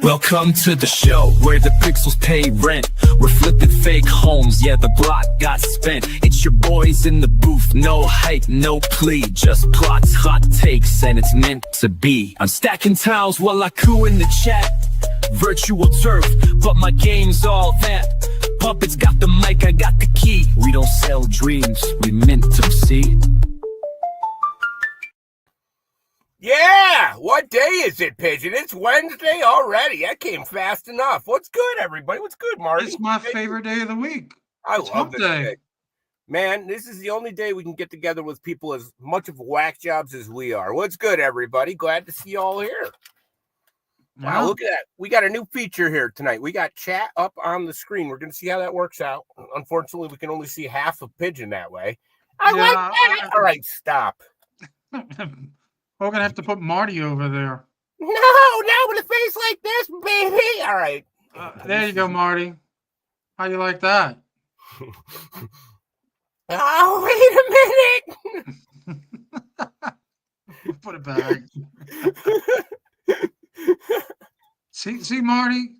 Welcome to the show where the pixels pay rent. We're flipping fake homes, yeah, the block got spent. It's your boys in the booth, no hype, no plea, just plots, hot takes, and it's meant to be. I'm stacking tiles while I coo in the chat. Virtual turf, but my game's all that. Puppets got the mic, I got the key. We don't sell dreams, we mint them, see? Yeah, what day is it, Pigeon? It's Wednesday already. That came fast enough. What's good, everybody? What's good, Marty? It's my favorite day of the week. I love this day. Man, this is the only day we can get together with people as much of whack jobs as we are. What's good, everybody? Glad to see you all here. Wow, look at that. We got a new feature here tonight. We got chat up on the screen. We're going to see how that works out. Unfortunately, we can only see half of Pigeon that way. I like that. All right, stop. We're going to have to put Marty over there. No, with a face like this, baby. All right. There you go, Marty. How you like that? Oh, wait a minute. Put it back. See, Marty?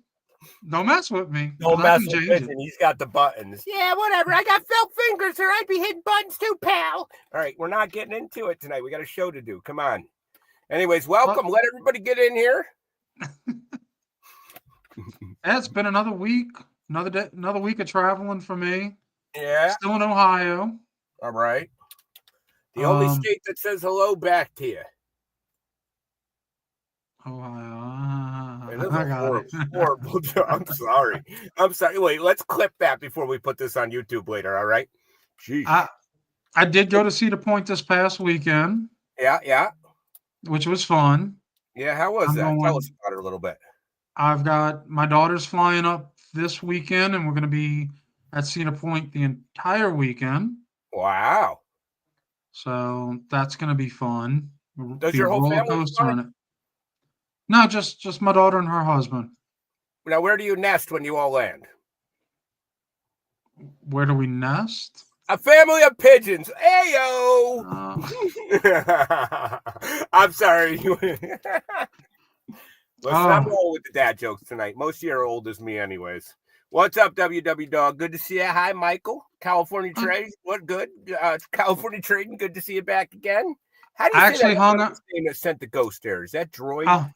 Don't mess with me. Don't mess with him. He's got the buttons. Yeah, whatever. I got felt fingers, or I'd be hitting buttons too, pal. All right, we're not getting into it tonight. We got a show to do. Come on. Anyways, welcome. Let everybody get in here. It's been another week. Another week of traveling for me. Yeah. Still in Ohio. All right. The only state that says hello back to you. Ohio. Horrible. I'm sorry. Wait, let's clip that before we put this on YouTube later, all right? Jeez. I did go to Cedar Point this past weekend. Yeah. Which was fun. Yeah, how was that? Tell us about it a little bit. I've got my daughter's flying up this weekend, and we're going to be at Cedar Point the entire weekend. Wow. So that's going to be fun. Does your whole family fly? No, just my daughter and her husband. Now, where do you nest when you all land? Where do we nest? A family of pigeons. Ayo! I'm sorry. Listen, I'm rolling with the dad jokes tonight. Most of you are old as me anyways. What's up, WW Dog? Good to see you. Hi, Michael. California Trading. What good? California Trading. Good to see you back again. How do you actually hung out? Name that sent the ghost there. Is that Droid?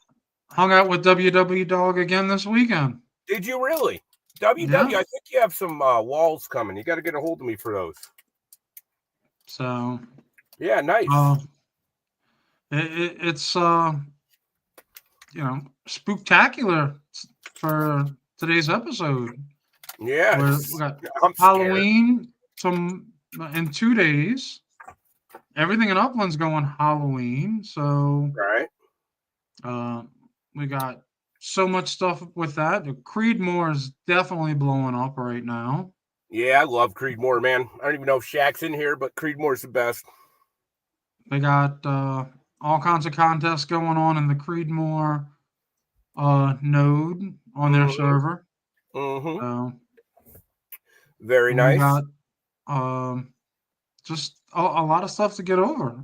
Hung out with WW Dog again this weekend. Did you really? WW, yeah. I think you have some walls coming. You got to get a hold of me for those. So, yeah, nice. It's spooktacular for today's episode. Yeah, we got Halloween in 2 days. Everything in Upland's going Halloween, so right. We got so much stuff with that. The Creedmoor is definitely blowing up right now. Yeah, I love Creedmoor, man. I don't even know if Shaq's in here, but Creedmoor's the best. They got all kinds of contests going on in the Creedmoor node on their server. Mm-hmm. So, very nice. We got just a lot of stuff to go over.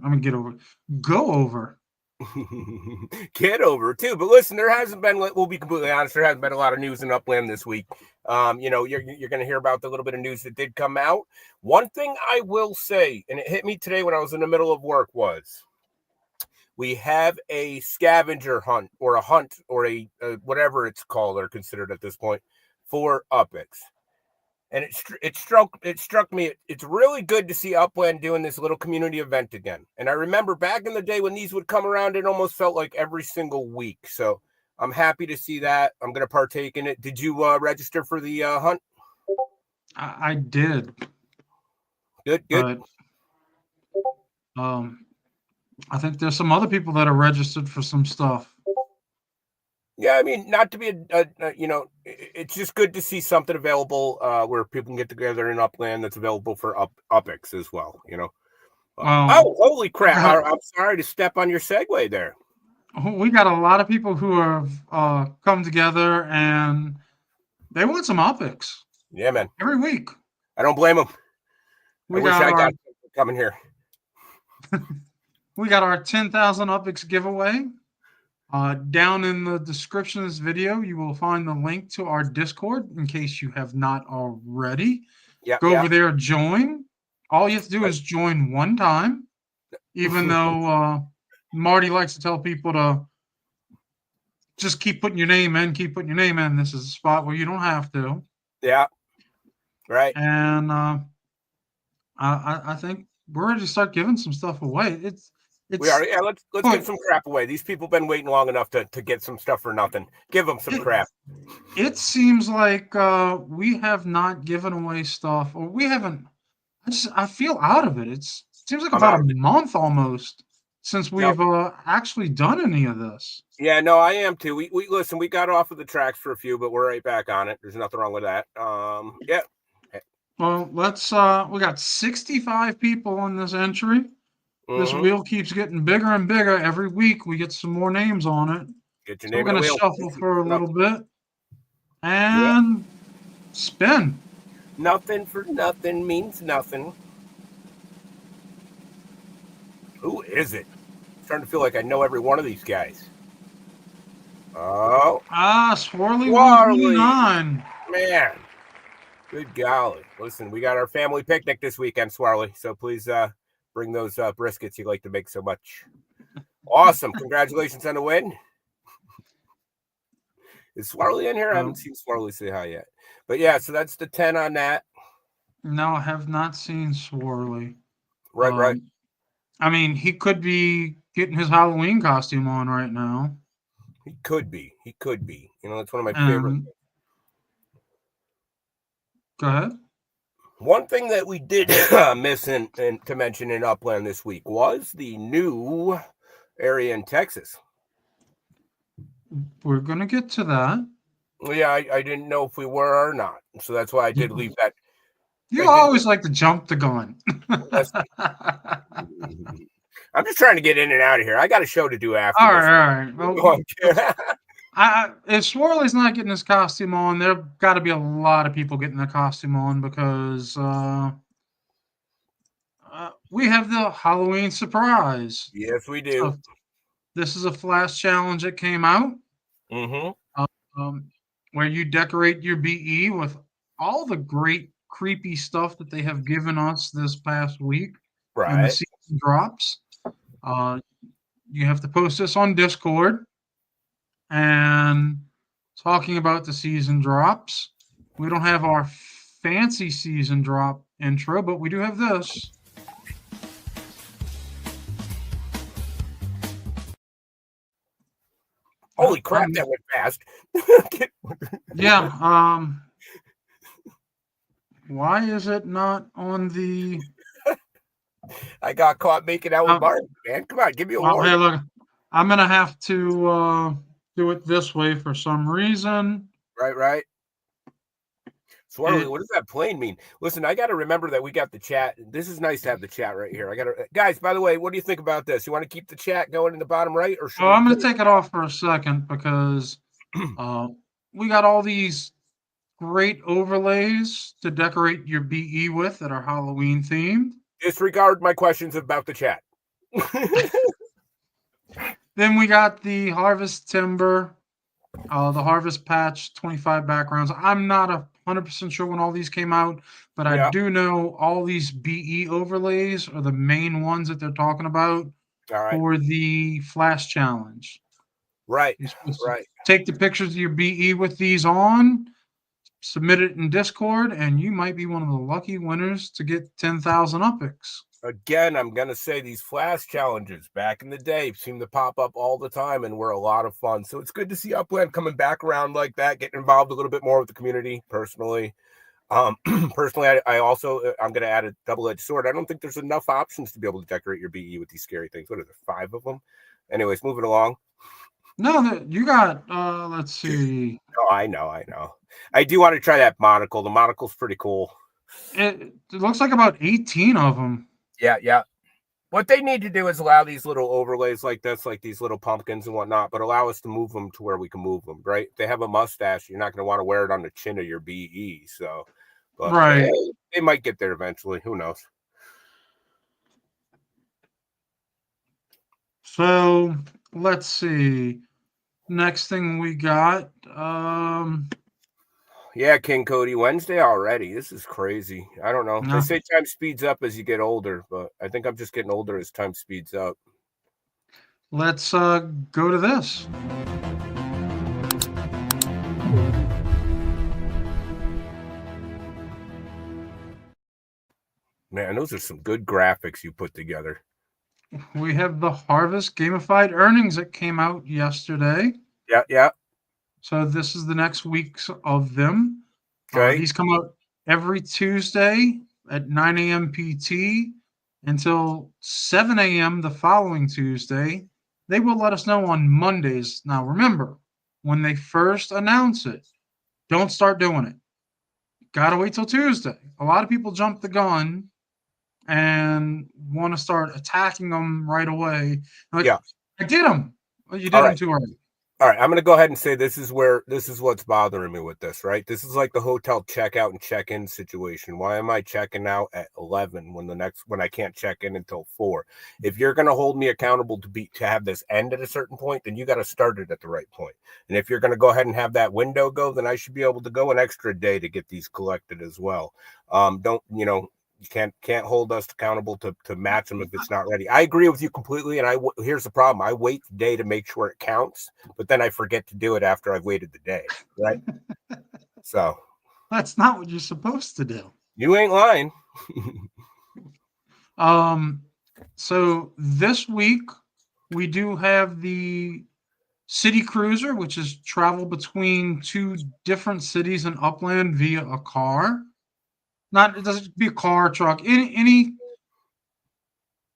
Get over too. But listen, there hasn't been, we'll be completely honest, there hasn't been a lot of news in Upland this week. You're going to hear about the little bit of news that did come out. One thing I will say, and it hit me today when I was in the middle of work, was we have a scavenger hunt or a hunt or a whatever it's called or considered at this point for Upix. And it struck me. It's really good to see Upland doing this little community event again. And I remember back in the day when these would come around, it almost felt like every single week. So I'm happy to see that. I'm going to partake in it. Did you register for the hunt? I did. Good. But, I think there's some other people that are registered for some stuff. Yeah, I mean, not to be it's just good to see something available where people can get together in Upland that's available for Upix as well, holy crap. I'm sorry to step on your segue there. We got a lot of people who have come together and they want some Upix. Yeah, man. Every week. I don't blame them. I wish I got coming here. We got our 10,000 Upix giveaway. Down in the description of this video, you will find the link to our Discord in case you have not already. Yeah, Go yeah. over there, join. All you have to do is join one time, even though Marty likes to tell people to just keep putting your name in, keep putting your name in. This is a spot where you don't have to. Yeah. Right. And I think we're ready to start giving some stuff away. We are. It's Yeah, let's give some crap away. These people have been waiting long enough to get some stuff for nothing. Give them some crap. It seems like we have not given away stuff, or we haven't. I feel out of it. It seems like about a month almost since we've actually done any of this. Yeah, no, I am too. We listen. We got off of the tracks for a few, but we're right back on it. There's nothing wrong with that. Yeah. Well, let's. We got 65 people on this entry. This wheel keeps getting bigger and bigger every week. We get some more names on it. Get your So name we're in the going to wheel. shuffle for a little bit and spin. Nothing for nothing means nothing. Who is it? I'm starting to feel like I know every one of these guys. Oh. Swirly 129. Man. Good golly. Listen, we got our family picnic this weekend, Swarley. So please bring those briskets you like to make so much. Awesome. Congratulations on the win. Is Swarley in here? I haven't seen Swarley say hi yet. But yeah, so that's the 10 on that. No, I have not seen Swirly. Right. I mean, he could be getting his Halloween costume on right now. He could be. You know, that's one of my favorite. Go ahead. One thing that we did miss to mention in Upland this week was the new area in Texas. We're going to get to that. Yeah, I didn't know if we were or not. So that's why I did leave that. You always like to jump the gun. I'm just trying to get in and out of here. I got a show to do after all this. Right. Well, if Swirly's not getting his costume on, there got to be a lot of people getting their costume on because we have the Halloween surprise. Yes, we do. So this is a flash challenge that came out where you decorate your BE with all the great creepy stuff that they have given us this past week. Right. And the season drops. You have to post this on Discord. And talking about the season drops, we don't have our fancy season drop intro, but we do have this. Holy crap, that went fast. Yeah. Why is it not on the... I got caught making out with Martin, man. Come on, give me a warning. Hey, look, I'm going to have to do it this way for some reason. Right. Swirly, what does that plane mean? Listen, I got to remember that we got the chat. This is nice to have the chat right here. Guys, by the way, what do you think about this? You want to keep the chat going in the bottom right? Or I'm going to take it off for a second because we got all these great overlays to decorate your BE with that are Halloween themed. Disregard my questions about the chat. Then we got the Harvest Timber, the Harvest Patch, 25 backgrounds. I'm not 100% sure when all these came out, but I do know all these BE overlays are the main ones that they're talking about for the Flash Challenge. Right. Take the pictures of your BE with these on, submit it in Discord, and you might be one of the lucky winners to get 10,000 upicks. Again, I'm going to say these flash challenges back in the day seem to pop up all the time and were a lot of fun. So it's good to see Upland coming back around like that, getting involved a little bit more with the community personally. Personally, I also, I'm going to add a double-edged sword. I don't think there's enough options to be able to decorate your BE with these scary things. What are there, 5 of them? Anyways, moving along. No, you got, let's see. Oh, I know. I do want to try that monocle. The monocle's pretty cool. It looks like about 18 of them. Yeah. What they need to do is allow these little overlays like this, like these little pumpkins and whatnot, but allow us to move them to where we can move them, right? If they have a mustache, you're not going to want to wear it on the chin of your BE. So, but right. They might get there eventually. Who knows? So let's see. Next thing we got, Yeah, King Cody, Wednesday already. This is crazy. I don't know. They no, say time speeds up as you get older, but I think I'm just getting older as time speeds up. let's go to this. Man, those are some good graphics you put together. We have the Harvest gamified earnings that came out yesterday. Yeah, yeah. So this is the next weeks of them. Okay. These come out every Tuesday at 9 a.m. PT until 7 a.m. the following Tuesday. They will let us know on Mondays. Now, remember, when they first announce it, don't start doing it. Gotta wait till Tuesday. A lot of people jump the gun and want to start attacking them right away. Like, Yeah. I did them. Well, you All did them right. too early. All right, I'm going to go ahead and say this is what's bothering me with this, right? This is like the hotel checkout and check-in situation. Why am I checking out at 11 when I can't check in until 4? If you're going to hold me accountable to have this end at a certain point, then you got to start it at the right point. And if you're going to go ahead and have that window go, then I should be able to go an extra day to get these collected as well. You can't hold us accountable to match them if it's not ready. I agree with you completely, and here's the problem: I wait the day to make sure it counts, but then I forget to do it after I've waited the day, right? So That's not what you're supposed to do. you ain't lying. So this week we do have the City Cruiser, which is travel between two different cities in Upland via a car. Not it doesn't be a car, truck, any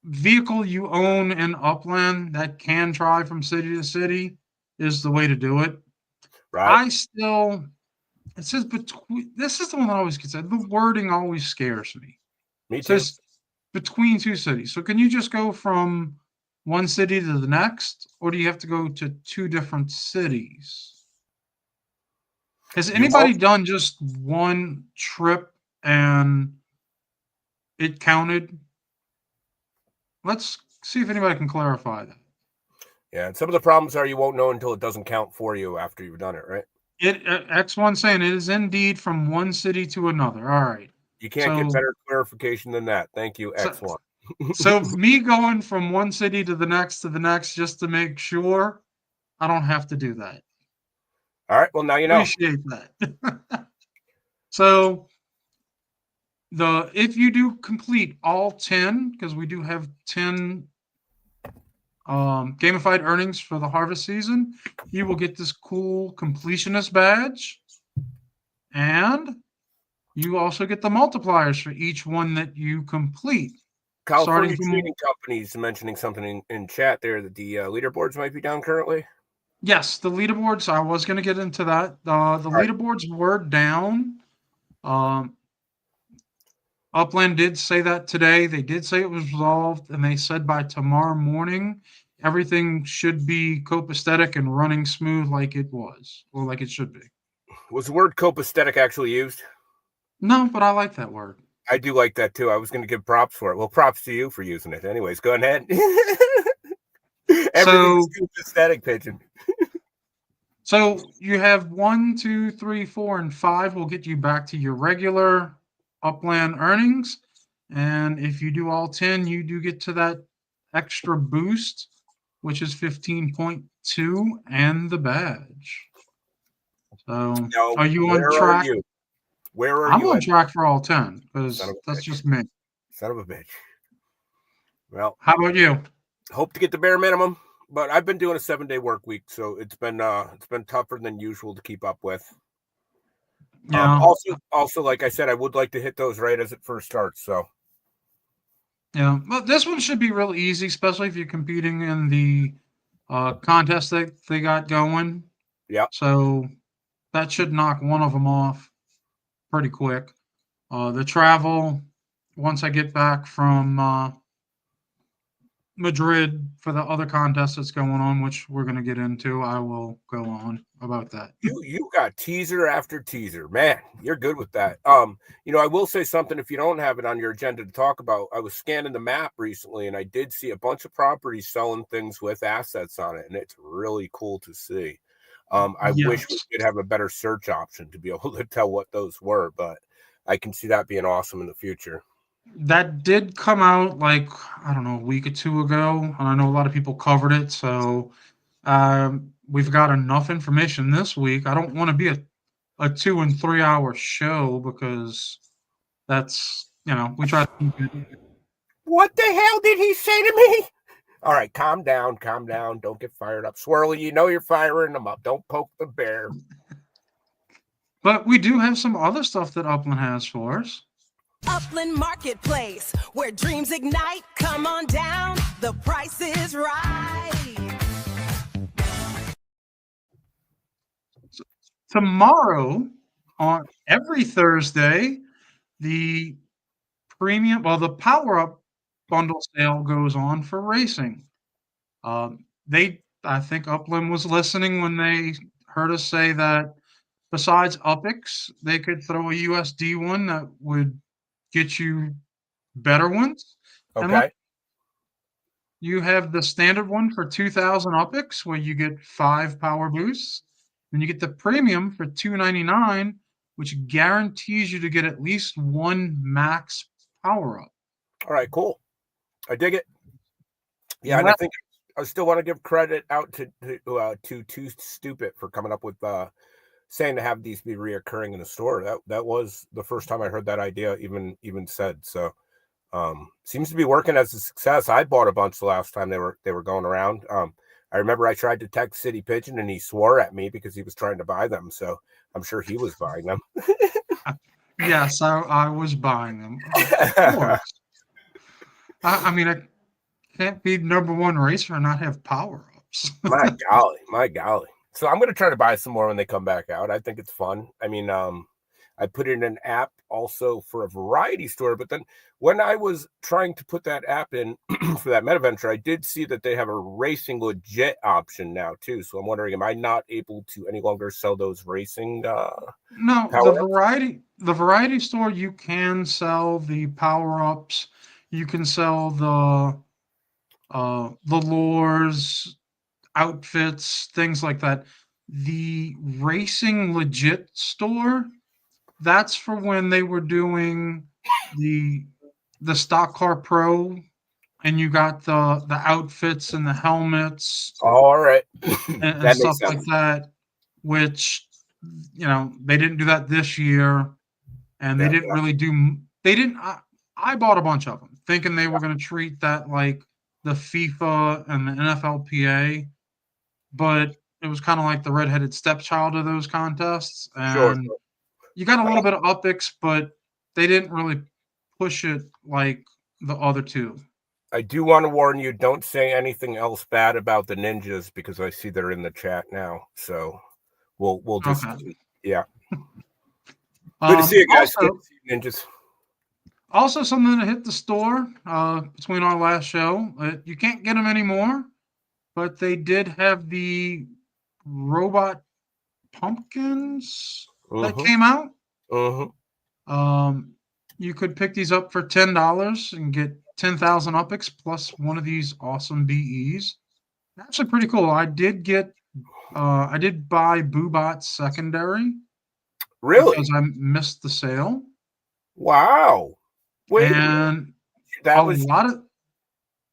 vehicle you own in Upland that can drive from city to city is the way to do it. Right? It says between. This is the one that always gets said. The wording always scares me. Me It too. says between two cities. So can you just go from one city to the next, or do you have to go to two different cities? Has You anybody won't. done just one trip and it counted? Let's see if anybody can clarify that. Yeah, and some of the problems are you won't know until it doesn't count for you after you've done it, right? X1 saying it is indeed from one city to another. All right. You can't get So better clarification than that. Thank you, so, X1. so me going from one city to the next just to make sure I don't have to do that. All right, well now you know. Appreciate that. So if you do complete all 10, because we do have 10 gamified earnings for the harvest season, you will get this cool completionist badge, and you also get the multipliers for each one that you complete. California Trading Company's mentioning something in chat there that the leaderboards might be down currently. Yes, the leaderboards. I was going to get into that. The leaderboards were down. Upland did say that today. They did say it was resolved, and they said by tomorrow morning everything should be copacetic and running smooth like it was, or like it should be. Was the word copacetic actually used? No, but I like that word. I do like that too. I was going to give props for it. Well, props to you for using it. Anyways, go ahead. Everything's copacetic, Pigeon. So you have 1, 2, 3, 4, and 5 will get you back to your regular Upland earnings. And if you do all 10, you do get to that extra boost, which is 15.2 and the badge. So Now, are you on track? Where are I'm you? on track for all 10 because that's just me. Son of a bitch. Well, how about you? Hope to get the bare minimum, but I've been doing a 7-day work week, so it's been tougher than usual to keep up with. Yeah. Also, like I said, I would like to hit those right as it first starts. So. Yeah, but this one should be real easy, especially if you're competing in the contest that they got going. Yeah. So that should knock one of them off pretty quick. The travel, once I get back from Madrid for the other contest that's going on, which we're going to get into. I will go on about that. You got teaser after teaser, man. You're good with that. I will say something if you don't have it on your agenda to talk about. I was scanning the map recently, and I did see a bunch of properties selling things with assets on it, and it's really cool to see. I wish we Yes. could have a better search option to be able to tell what those were, but I can see that being awesome in the future. That did come out like, I don't know, a week or two ago. And I know a lot of people covered it. So we've got enough information this week. I don't want to be a 2 and 3 hour show because that's, we try to keep it. What the hell did he say to me? All right, calm down, calm down. Don't get fired up. Swirly, you know you're firing them up. Don't poke the bear. But we do have some other stuff that Upland has for us. Upland Marketplace, where dreams ignite. Come on down, the price is right. Tomorrow, on every Thursday, the the Power Up bundle sale goes on for racing. I think Upland was listening when they heard us say that besides Upix, they could throw a USD one that would get you better ones. Okay. You have the standard one for 2,000 Upix, where you get 5 power boosts. Then you get the premium for $299, which guarantees you to get at least 1 max power up. All right, cool. I dig it. Yeah, and I think I still want to give credit out to Too Stupid for coming up with saying to have these be reoccurring in the store. That was the first time I heard that idea even said. So seems to be working as a success. I bought a bunch the last time they were going around. I remember I tried to text City Pigeon and he swore at me because he was trying to buy them. So I'm sure he was buying them. Yes, I was buying them. Of course. I mean, I can't be number one racer and not have power ups. My golly. So I'm going to try to buy some more when they come back out. I think it's fun. I mean, I put in an app also for a variety store, but then when I was trying to put that app in for that metaventure, I did see that they have a racing legit option now too. So I'm wondering, am I not able to any longer sell those racing? No, the variety store, you can sell the power ups. You can sell the lures, outfits, things like that. The racing legit store, that's for when they were doing the stock car pro, and you got the outfits and the helmets All right, and that stuff makes like sense. that, which they didn't do that this year, and they didn't really do. They didn't. I bought a bunch of them, thinking they were going to treat that like the FIFA and the NFLPA, but it was kind of like the redheaded stepchild of those contests, Sure. and you got a little bit of Upix, but they didn't really push it like the other two. I do want to warn you, don't say anything else bad about the ninjas because I see they're in the chat now. So we'll just yeah. Good to see you guys. Also, Good to see you, ninjas. Also, something that hit the store between our last show. You can't get them anymore, but they did have the robot pumpkins that came out. You could pick these up for $10 and get 10,000 Upix plus one of these awesome BEs. Actually, pretty cool. I did buy Boobot secondary. Really? Because I missed the sale. Wow. Wait, and that a was lot of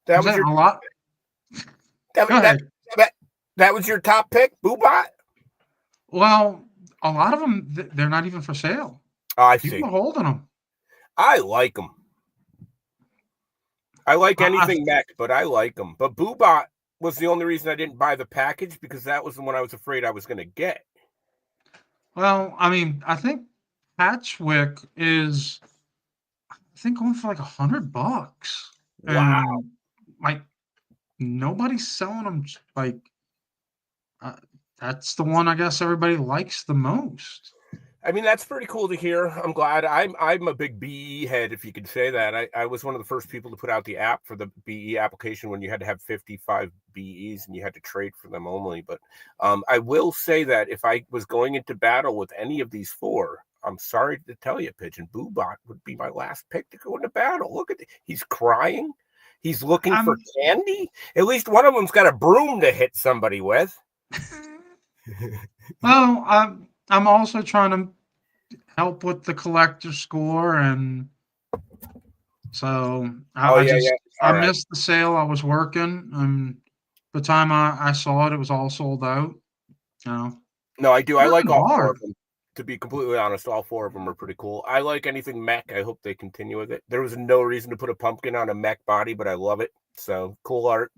that was your a lot. That was your top pick, Boobot? Well, a lot of them they're not even for sale. Oh, I People see. are holding them. I like them. I like anything mech, but I like them. But Boobot was the only reason I didn't buy the package because that was the one I was afraid I was going to get. Well, I mean, I think Patchwick is, going for like $100. Wow. And like nobody's selling them. Like that's the one I guess everybody likes the most. I mean, that's pretty cool to hear. I'm glad. I'm a big BE head, if you could say that. I was one of the first people to put out the app for the BE application when you had to have 55 BEs and you had to trade for them only. But I will say that if I was going into battle with any of these four, I'm sorry to tell you, Pigeon, Boobot would be my last pick to go into battle. Look at he's crying. He's looking for candy. At least one of them's got a broom to hit somebody with. Well, I'm also trying to help with the collector score, and so I missed the sale. I was working, and the time I saw it, it was all sold out. No, I do. I like all four of them. To be completely honest, all four of them are pretty cool. I like anything mech. I hope they continue with it. There was no reason to put a pumpkin on a mech body, but I love it. So cool art.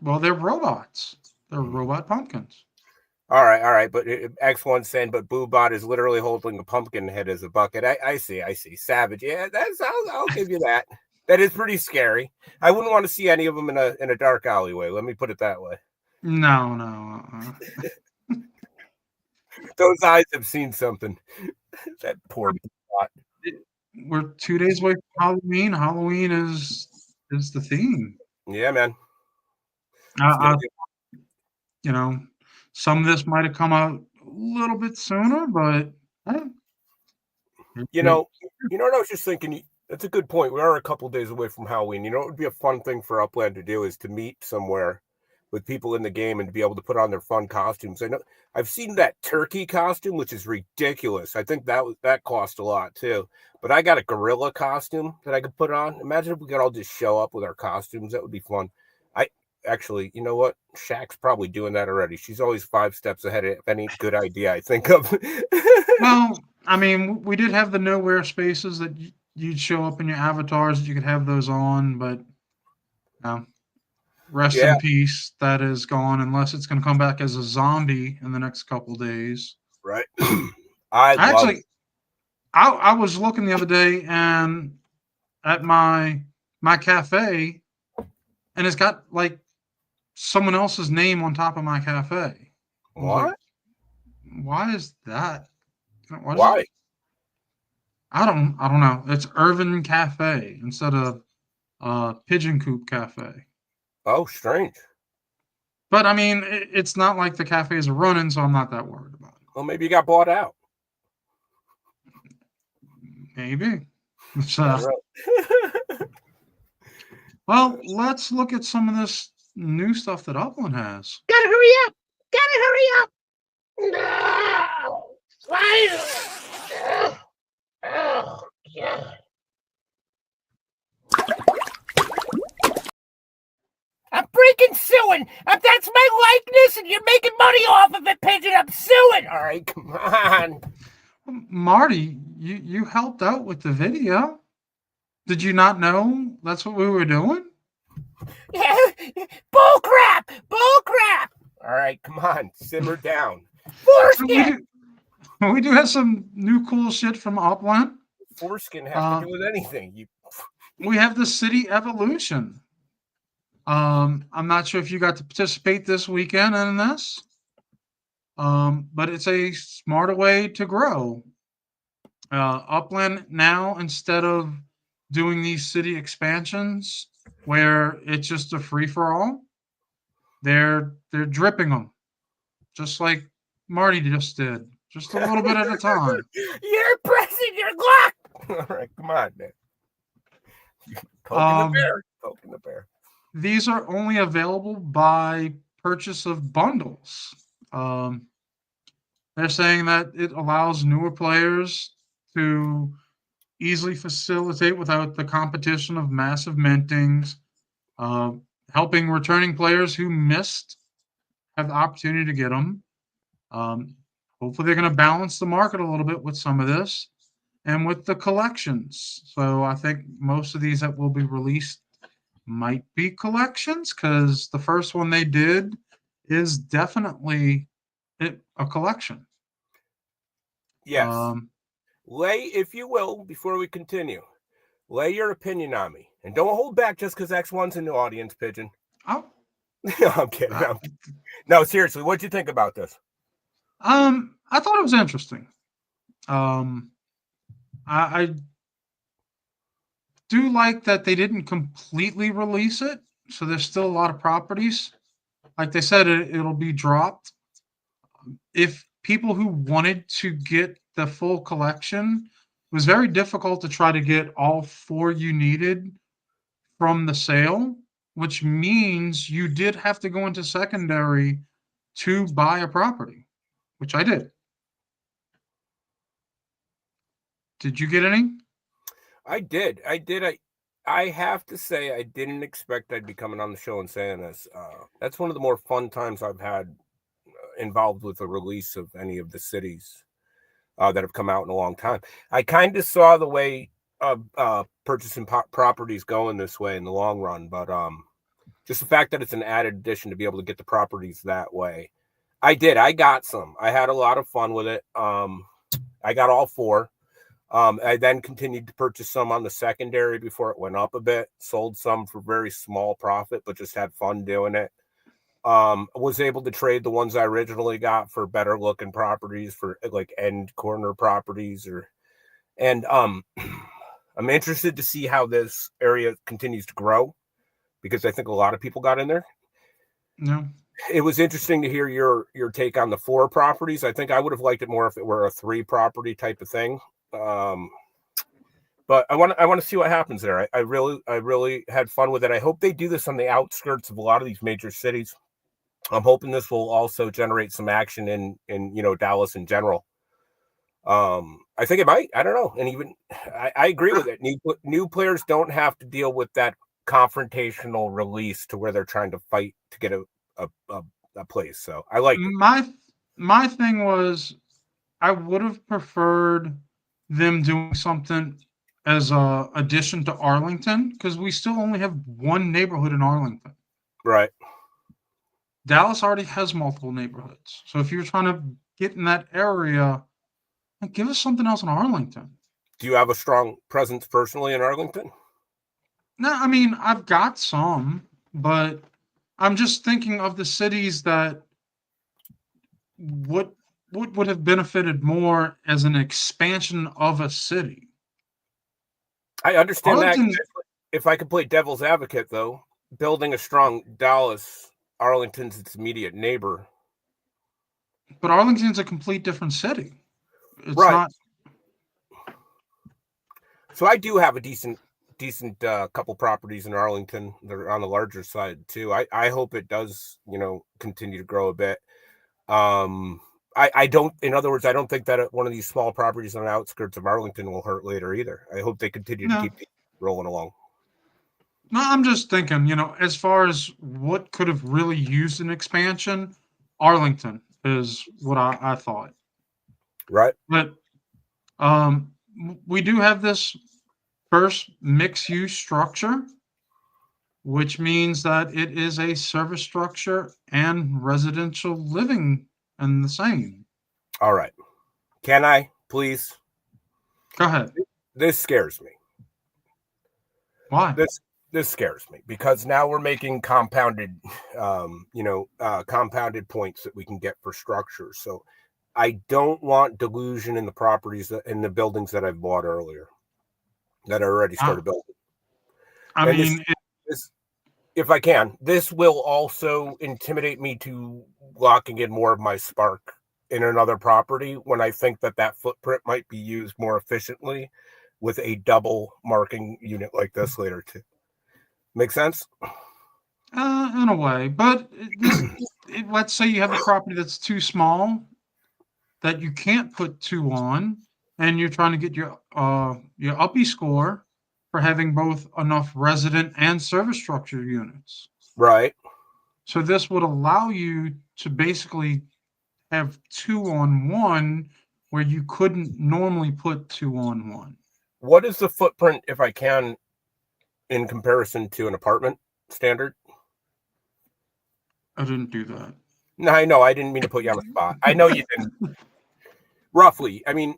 Well, they're robots. They're robot pumpkins. All right. But X1's saying, but Boobot is literally holding a pumpkin head as a bucket. I see. Savage. Yeah, I'll give you that. That is pretty scary. I wouldn't want to see any of them in a dark alleyway. Let me put it that way. No. Those eyes have seen something. That poor Boobot. We're 2 days away from Halloween. Halloween is the theme. Yeah, man. Some of this might have come out a little bit sooner, but you know what I was just thinking. That's a good point. We are a couple days away from Halloween. You know what would be a fun thing for Upland to do is to meet somewhere with people in the game and to be able to put on their fun costumes. I know I've seen that turkey costume, which is ridiculous. I think that cost a lot too. But I got a gorilla costume that I could put on. Imagine if we could all just show up with our costumes. That would be fun. Actually, you know what? Shaq's probably doing that already. She's always 5 steps ahead of any good idea I think of. Well, I mean, we did have the nowhere spaces that you'd show up in your avatars that you could have those on, but rest in peace. That is gone unless it's going to come back as a zombie in the next couple of days. Right. I was looking the other day and at my cafe, and it's got like someone else's name on top of my cafe. What? Like, why is that? Why? I don't know. It's Irvin Cafe instead of Pigeon Coop Cafe. Oh, strange. But I mean, it's not like the cafes are running, so I'm not that worried about it. Well, maybe you got bought out. Maybe. Well, let's look at some of this new stuff that Upland has. Gotta hurry up! No! Oh, yeah. I'm freaking suing! That's my likeness, and you're making money off of it, Pigeon! I'm suing! All right, come on. Marty, you helped out with the video. Did you not know that's what we were doing? Yeah, bull crap! All right, come on, simmer down. Foreskin! We do have some new cool shit from Upland. Foreskin has to do with anything. We have the city evolution. I'm not sure if you got to participate this weekend in this, but it's a smarter way to grow. Upland now, instead of doing these city expansions where it's just a free-for-all, they're dripping them, just like Marty just did, just a little bit at a time. You're pressing your Glock! All right, come on, man. Poking the bear. These are only available by purchase of bundles. They're saying that it allows newer players to easily facilitate without the competition of massive mintings, helping returning players who missed have the opportunity to get them. Hopefully they're going to balance the market a little bit with some of this and with the collections. So I think most of these that will be released might be collections, because the first one they did is definitely a collection. Yes. Lay, if you will, before we continue, lay your opinion on me. And don't hold back just because X1's in the audience, Pigeon. Oh. No, I'm kidding. No, seriously, what'd you think about this? I thought it was interesting. I do like that they didn't completely release it, so there's still a lot of properties. Like they said, it'll be dropped. If people who wanted to get the full collection, it was very difficult to try to get all four you needed from the sale, which means you did have to go into secondary to buy a property, which I did. Did you get any? I did. I have to say, I didn't expect I'd be coming on the show and saying this. That's one of the more fun times I've had involved with the release of any of the cities that have come out in a long time. I kind of saw the way of purchasing properties going this way in the long run, but just the fact that it's an added addition to be able to get the properties that way. I did. I got some. I had a lot of fun with it. I got all four. I then continued to purchase some on the secondary before it went up a bit. Sold some for very small profit, but just had fun doing it. Was able to trade the ones I originally got for better looking properties, for like end corner properties, and I'm interested to see how this area continues to grow, because I think a lot of people got in there. No. It was interesting to hear your take on the 4 properties. I think I would have liked it more if it were a 3 property type of thing. But I want to see what happens there. I really had fun with it. I hope they do this on the outskirts of a lot of these major cities. I'm hoping this will also generate some action in Dallas in general. I think it might. I don't know. And even I agree with it. New players don't have to deal with that confrontational release to where they're trying to fight to get a place. So I like my thing was, I would have preferred them doing something as a addition to Arlington, because we still only have one neighborhood in Arlington. Right. Dallas already has multiple neighborhoods. So if you're trying to get in that area, give us something else in Arlington. Do you have a strong presence personally in Arlington? No, I mean, I've got some, but I'm just thinking of the cities that would have benefited more as an expansion of a city. I understand Arlington, that. If I could play devil's advocate, though, building a strong Dallas, Arlington's its immediate neighbor. But Arlington's a complete different city. It's right. Not. So I do have a decent couple properties in Arlington. They're on the larger side too. I hope it does, continue to grow a bit. I don't, in other words, I don't think that one of these small properties on the outskirts of Arlington will hurt later either. I hope they continue to keep rolling along. No, I'm just thinking, as far as what could have really used an expansion, Arlington is what I thought. Right. But we do have this first mixed-use structure, which means that it is a service structure and residential living in the same. All right. Can I, please? Go ahead. This scares me. Why? This scares me because now we're making compounded points that we can get for structures. So I don't want delusion in the properties in the buildings that I've bought earlier that I already started building. If I can, this will also intimidate me to locking in more of my spark in another property when I think that footprint might be used more efficiently with a double marking unit like this later too. Make sense? In a way, but let's say you have a property that's too small that you can't put 2 on, and you're trying to get your uppy score for having both enough resident and service structure units. Right. So this would allow you to basically have 2 on 1 where you couldn't normally put 2 on 1. What is the footprint, if I can, in comparison to an apartment standard? I didn't do that. No, I know. I didn't mean to put you on the spot. I know you didn't. Roughly. I mean,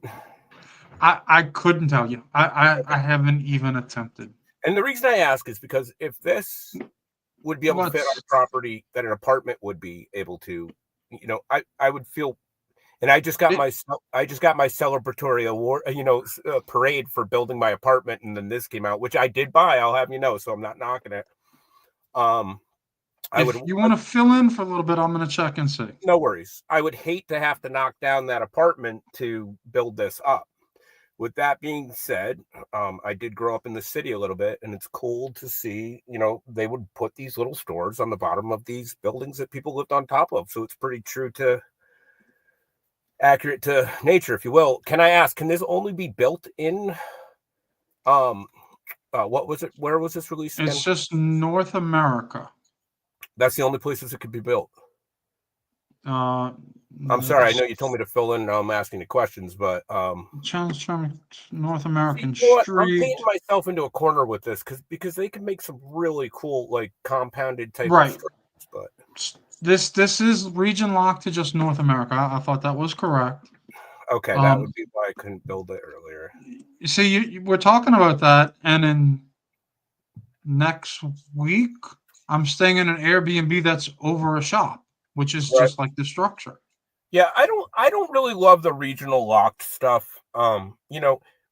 I couldn't tell you. I haven't even attempted. And the reason I ask is because if this would be able to fit on a property that an apartment would be able to, I would feel And I just got my celebratory award, parade for building my apartment, and then this came out, which I did buy. I'll have you know, so I'm not knocking it. If you want to fill in for a little bit, I'm going to check and see. No worries. I would hate to have to knock down that apartment to build this up. With that being said, I did grow up in the city a little bit, and it's cool to see, they would put these little stores on the bottom of these buildings that people lived on top of. So it's pretty accurate to nature, if you will. Can I ask, can this only be built in, what was it? Where was this released again? It's just North America. That's the only places it could be built. I'm sorry, I know you told me to fill in. I'm asking the questions, but Challenge North American Street. I'm painting myself into a corner with this because they can make some really cool, like, compounded type right. of structures, but this is region locked to just North America. I thought that was correct. Okay, that would be why I couldn't build it earlier. You see, we're talking about that, and in next week, I'm staying in an Airbnb that's over a shop, which is just like the structure. Yeah, I don't really love the regional locked stuff.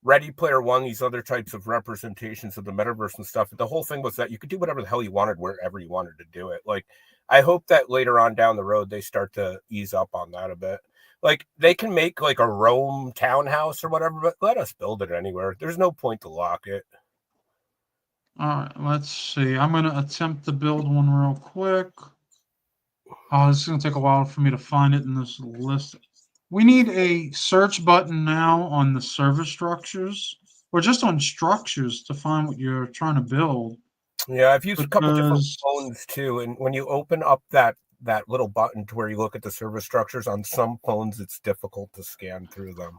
Ready Player One, these other types of representations of the metaverse and stuff. The whole thing was that you could do whatever the hell you wanted, wherever you wanted to do it. Like, I hope that later on down the road, they start to ease up on that a bit. Like, they can make like a Rome townhouse or whatever, but let us build it anywhere. There's no point to lock it. All right, let's see. I'm going to attempt to build one real quick. Oh, this is going to take a while for me to find it in this list. We need a search button now on the service structures, or just on structures, to find what you're trying to build. Yeah, I've used a couple different phones too, and when you open up that little button to where you look at the service structures on some phones, it's difficult to scan through them.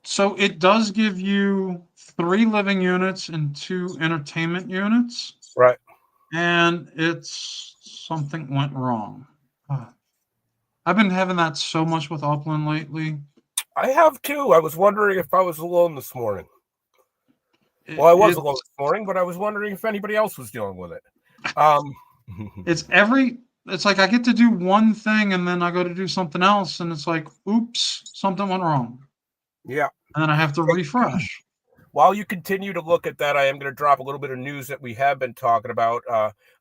So it does give you 3 living units and 2 entertainment units. Right. And it's something went wrong. I've been having that so much with Upland lately. I have too. I was wondering if I was alone this morning. Well, I was alone this morning, but I was wondering if anybody else was dealing with it. It's like I get to do one thing and then I go to do something else, and it's like, oops, something went wrong. Yeah. And then I have to refresh. While you continue to look at that, I am going to drop a little bit of news that we have been talking about.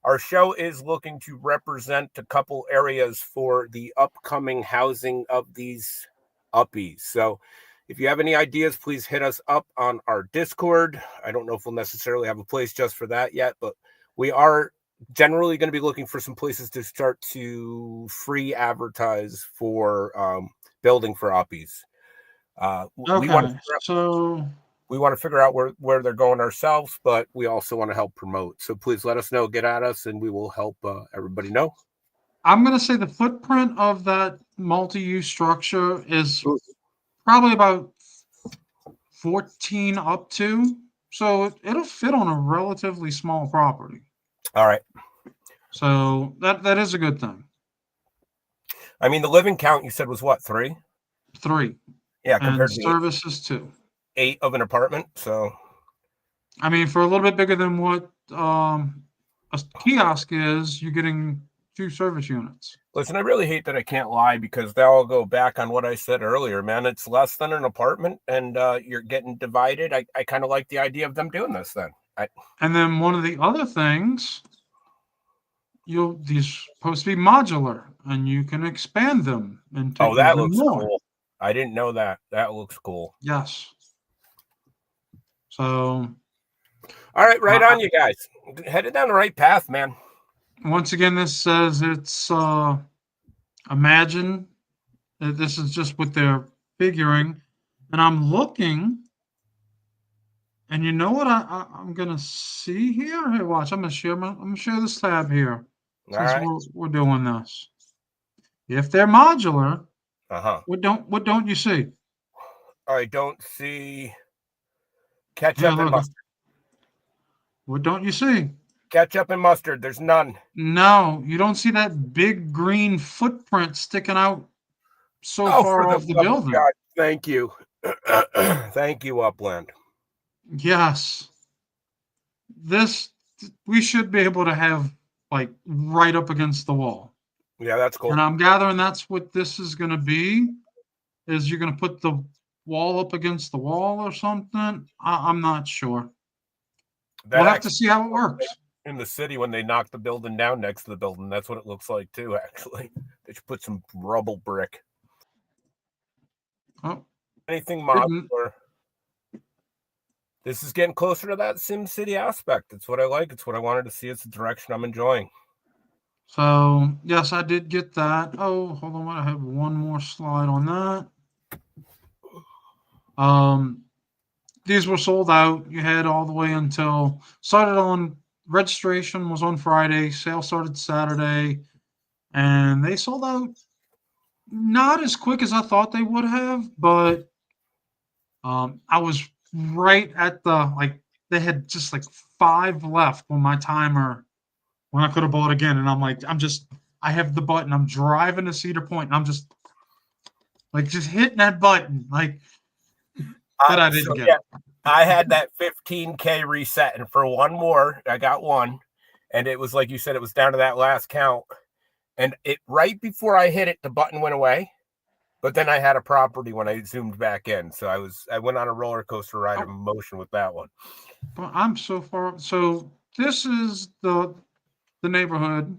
Our show is looking to represent a couple areas for the upcoming housing of these uppies. So if you have any ideas, please hit us up on our Discord. I don't know if we'll necessarily have a place just for that yet, but we are generally going to be looking for some places to start to free advertise for building for uppies. We want to figure out where they're going ourselves, but we also want to help promote. So please let us know, get at us, and we will help everybody know. I'm going to say the footprint of that multi-use structure is probably about 14 up to, so it'll fit on a relatively small property. All right. So that is a good thing. I mean, the living count you said was what, 3? 3. Yeah, compared to services 2. 8 of an apartment. So, I mean, for a little bit bigger than what a kiosk is, you're getting 2 service units. Listen, I really hate that I can't lie, because that'll go back on what I said earlier, man. It's less than an apartment, and you're getting divided. I kind of like the idea of them doing this then. And then one of the other things, these supposed to be modular, and you can expand them. Oh, that looks cool. I didn't know that. That looks cool. Yes. So. All right, right on, you guys. Headed down the right path, man. Once again, this says it's imagine that this is just what they're figuring. And I'm looking, and you know what I'm gonna see here? Hey, watch, I'm gonna share this tab here. Since we're doing this. If they're modular, what don't you see? I don't see ketchup and mustard. What don't you see? Ketchup and mustard. There's none. No, you don't see that big green footprint sticking out so far off the building. God, thank you. Thank you, Upland. Yes. We should be able to have like right up against the wall. Yeah, that's cool. And I'm gathering that's what this is going to be. is you're going to put the wall up against the wall or something. I'm not sure. We'll have to see how it works. In the city, when they knock the building down next to the building, that's what it looks like too. Actually, they should put some rubble brick. Oh, anything modular. This is getting closer to that Sim City aspect. It's what I like. It's what I wanted to see. It's the direction I'm enjoying. So, yes, I did get that. Oh, hold on. I have one more slide on that. These were sold out. You had all the way until registration was on Friday. Sale started Saturday, and they sold out not as quick as I thought they would have, but I was right at they had just like 5 left when my timer, when I could have bought again. And I'm like, I have the button. I'm driving to Cedar Point, and I'm just hitting that button. But I didn't get it. I had that 15K reset, and for one more, I got one. And it was like you said, it was down to that last count. And right before I hit it, the button went away. But then I had a property when I zoomed back in. So I went on a roller coaster ride of emotion with that one. But I'm so far. So this is the neighborhood,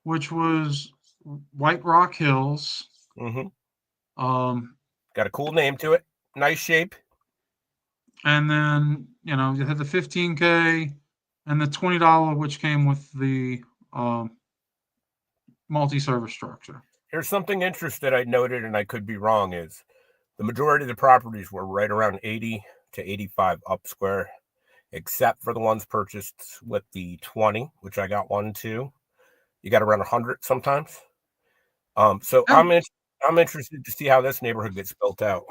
which was White Rock Hills. Mm-hmm. Got a cool name to it. Nice shape. And then, you had the 15K and the $20, which came with the multi-service structure. Here's something interesting I noted, and I could be wrong, is the majority of the properties were right around 80 to 85 up square, except for the ones purchased with the 20, which I got 1, 2. You got around 100 sometimes. So I'm interested to see how this neighborhood gets built out.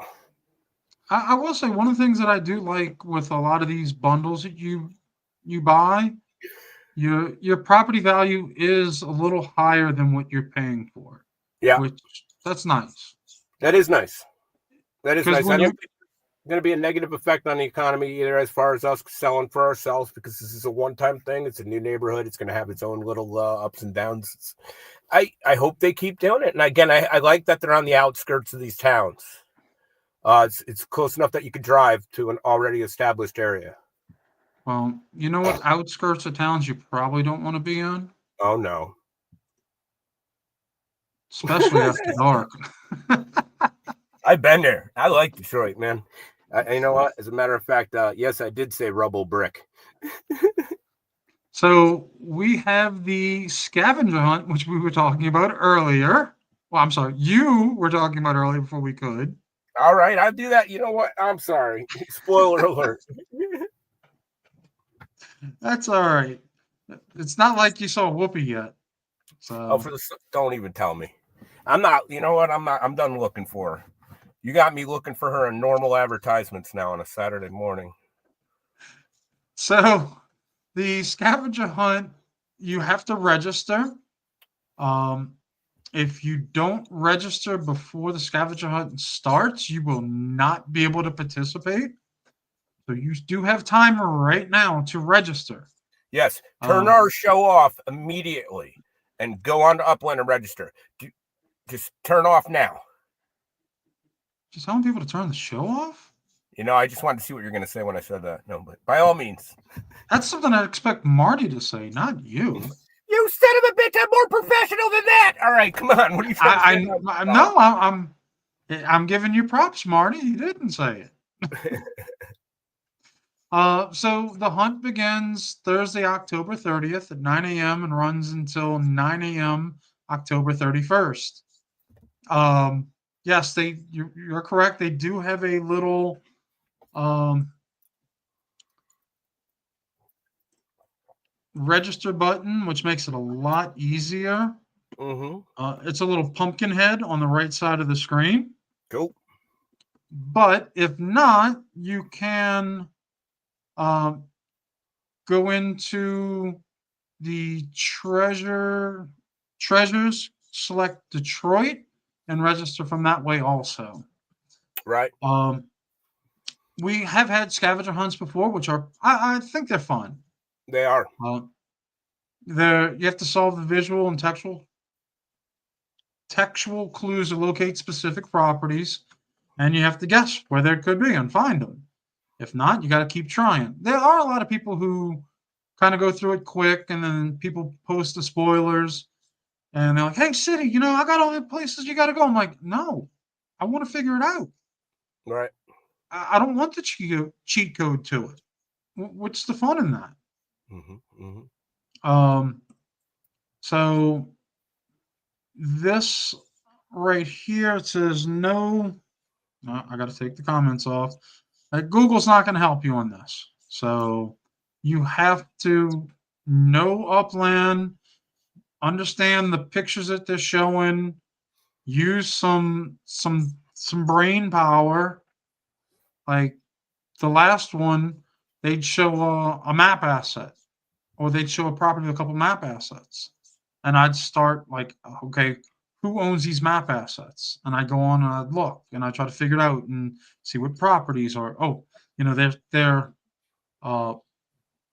I will say one of the things that I do like with a lot of these bundles that you buy, your property value is a little higher than what you're paying for. Yeah, that's nice. That is nice. That is nice. I don't think there's going to be a negative effect on the economy either, as far as us selling for ourselves, because this is a one-time thing. It's a new neighborhood. It's going to have its own little ups and downs. I hope they keep doing it. And again, I like that they're on the outskirts of these towns. It's close enough that you could drive to an already established area. Well, you know what outskirts of towns you probably don't want to be in? Oh, no. Especially after dark. I've been there. I like Detroit, man. You know what? As a matter of fact, yes, I did say rubble brick. So we have the scavenger hunt, which we were talking about earlier. Well, I'm sorry. You were talking about earlier before we could. All right, I'll do that. You know what? I'm sorry. Spoiler alert. That's all right. It's not like you saw Whoopi yet. So don't even tell me. I'm not. You know what? I'm done looking for her. You got me looking for her in normal advertisements now on a Saturday morning. So the scavenger hunt, you have to register. If you don't register before the scavenger hunt starts, you will not be able to participate. So you do have time right now to register. Yes. Turn our show off immediately and go on to Upland and register. Just turn off now. Just telling people to turn the show off? I just wanted to see what you're going to say when I said that. No, but by all means. That's something I expect Marty to say, not you. You son of a bitch! I'm more professional than that. All right, come on. What are you trying to say? No, I'm giving you props, Marty. You didn't say it. So the hunt begins Thursday, October 30th at 9 a.m. and runs until 9 a.m. October 31st. Yes, you're correct. They do have a little register button, which makes it a lot easier. Mm-hmm. It's a little pumpkin head on the right side of the screen. Cool. But if not, you can go into the treasures, select Detroit, and register from that way also. Right. We have had scavenger hunts before, which are I think they're fun. They are. You have to solve the visual and textual clues to locate specific properties. and you have to guess where there could be and find them. If not, you got to keep trying. There are a lot of people who kind of go through it quick, and then people post the spoilers, and they're like, "Hey, City, I got all the places you got to go." I'm like, "No, I want to figure it out. Right. I don't want the cheat code to it. What's the fun in that?" Um, so this right here, it says no. I got to take the comments off. Google's not going to help you on this. So you have to know Upland, understand the pictures that they're showing, use some brain power. Like the last one, they'd show a map asset, or they'd show a property with a couple map assets, and I'd start like, okay, who owns these map assets? And I go on and I look and I try to figure it out and see what properties are. Oh, they're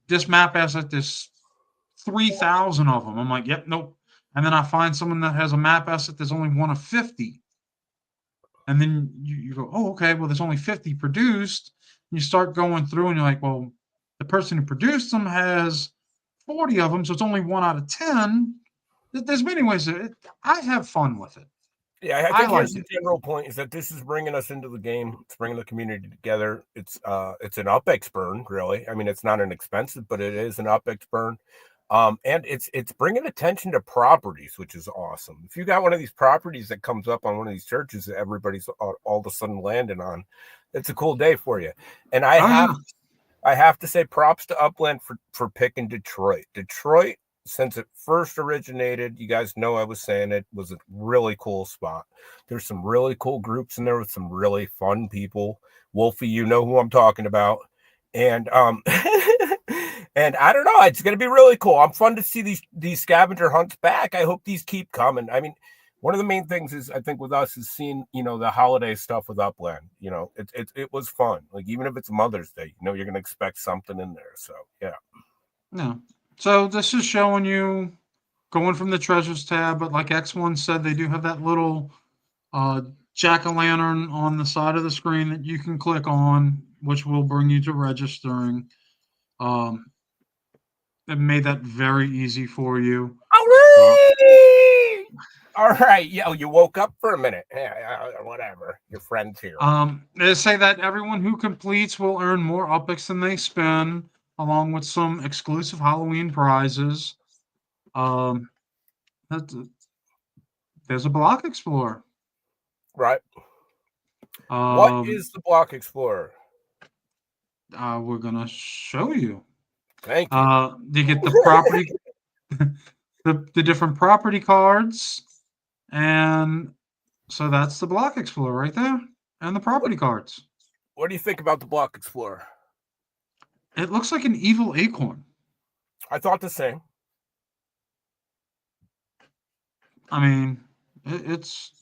this map asset, there's 3,000 of them. I'm like, yep, nope. And then I find someone that has a map asset, there's only one of 50. And then you go, oh, okay, well, there's only 50 produced. And you start going through and you're like, well, the person who produced them has 40 of them, so it's only 1 out of 10. There's many ways. I have fun with it. Yeah, I think here's the general point is that this is bringing us into the game. It's bringing the community together. It's an UpX burn, really. I mean, it's not an expensive, but it is an UpX burn. And it's bringing attention to properties, which is awesome. If you got one of these properties that comes up on one of these churches that everybody's all of a sudden landing on, it's a cool day for you. And I have to say props to Upland for picking Detroit. Detroit, since it first originated, you guys know I was saying it was a really cool spot. There's some really cool groups in there with some really fun people. Wolfie, you know who I'm talking about. And and I don't know, it's going to be really cool. I'm fun to see these scavenger hunts back. I hope these keep coming. I mean, one of the main things is I think with us is seeing, the holiday stuff with Upland. It was fun. Like even if it's Mother's Day, you're going to expect something in there. So yeah. No. So this is showing you going from the treasures tab, but like X1 said, they do have that little jack-o'-lantern on the side of the screen that you can click on, which will bring you to registering. It made that very easy for you. All right. Yeah, you woke up for a minute. Yeah, whatever. Your friend's here. They say that everyone who completes will earn more UpX than they spend, along with some exclusive Halloween prizes. There's a block explorer. Right. What is the block explorer? We're gonna show you. Thank you. You get the property, the different property cards, and so that's the block explorer right there, and the property cards. What do you think about the block explorer? It looks like an evil acorn. I thought the same. I mean, it's.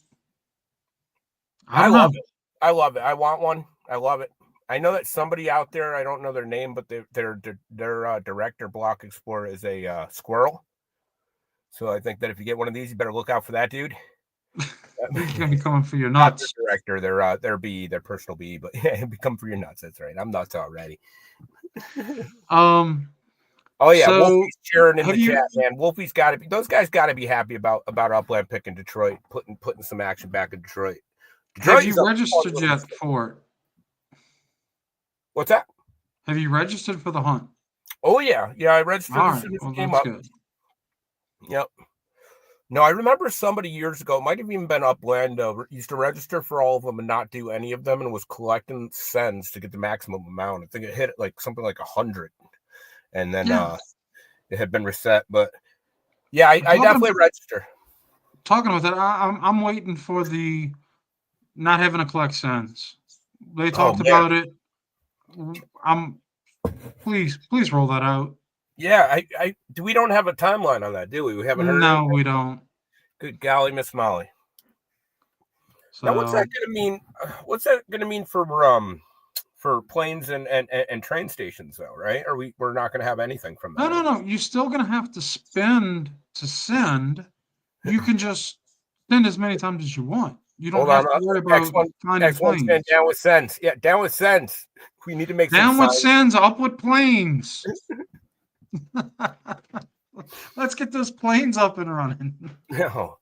I love it. I love it. I want one. I love it. I know that somebody out there, I don't know their name, but their director block explorer is a squirrel. So I think that if you get one of these, you better look out for that dude. He's gonna be coming for your nuts. Not their director, their BE, their personal BE, but yeah, he'll be coming for your nuts. That's right. I'm nuts already. Oh yeah, so Wolfie's cheering in the chat, man. Wolfie's got to be. Those guys got to be happy about Upland picking Detroit, putting some action back in Detroit. Have you registered yet for it? What's that? Have you registered for the hunt? Oh yeah, I registered as soon as it came up. Good. Yep. No, I remember somebody years ago, might have even been Upland, used to register for all of them and not do any of them, and was collecting sends to get the maximum amount. I think it hit like something like 100, and then it had been reset. But yeah, I definitely register. Talking about that, I'm waiting for the not having to collect sends. They talked about it. Please roll that out. Yeah, we don't have a timeline on that, do we? We haven't heard. No, we don't. Good golly, Miss Molly. So, now, what's that going to mean? What's that going to mean for planes and train stations, though? Right? Or we're not going to have anything from that? No. You're still going to have to spend to send. You can just send as many times as you want. You don't Hold have on. to worry about finding X1 saying planes. down with sense. Yeah, down with sense. We need to make Down some with signs. sins, up with planes. Let's get those planes up and running. No.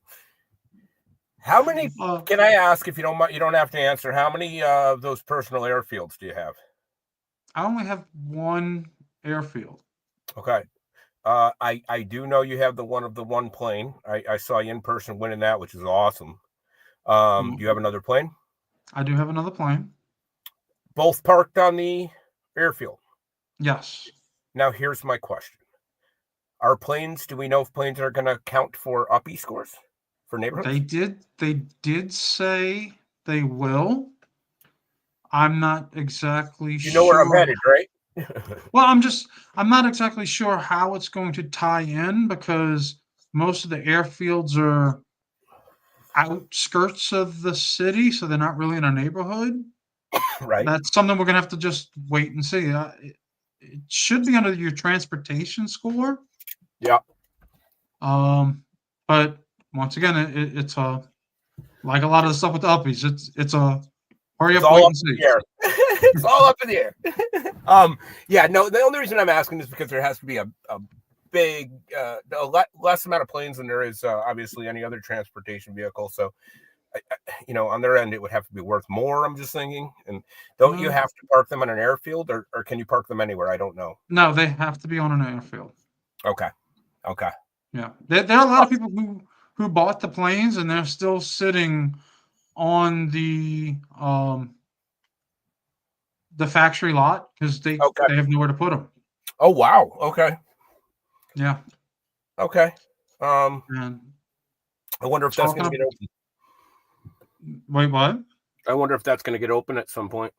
How many? Can I ask if you don't mind? You don't have to answer. How many of those personal airfields do you have? I only have one airfield. Okay. I do know you have the one plane. I saw you in person winning that, which is awesome. Do you have another plane? I do have another plane. Both parked on the airfield. Yes. Now here's my question: do we know if planes are going to count for uppie scores for neighborhoods? They did say they will. I'm not exactly You know where I'm headed, right? Well, I'm not exactly sure how it's going to tie in because most of the airfields are outskirts of the city, so they're not really in a neighborhood. Right. That's something we're gonna have to just wait and see. It should be under your transportation score. Yeah. But once again, it's a like a lot of the stuff with the uppies. It's a hurry up, wait and see. It's all up in the air. Yeah. No. The only reason I'm asking is because there has to be a big, less amount of planes than there is obviously any other transportation vehicle. So, on their end, it would have to be worth more. I'm just thinking. And don't you have to park them on an airfield, or can you park them anywhere? I don't know. No, they have to be on an airfield. Okay. Yeah, there are a lot of people who bought the planes and they're still sitting on the factory lot because they have nowhere to put them. Oh wow. Okay. Yeah. Okay. And I wonder if that's going to get open. Wait, what? I wonder if that's going to get open at some point.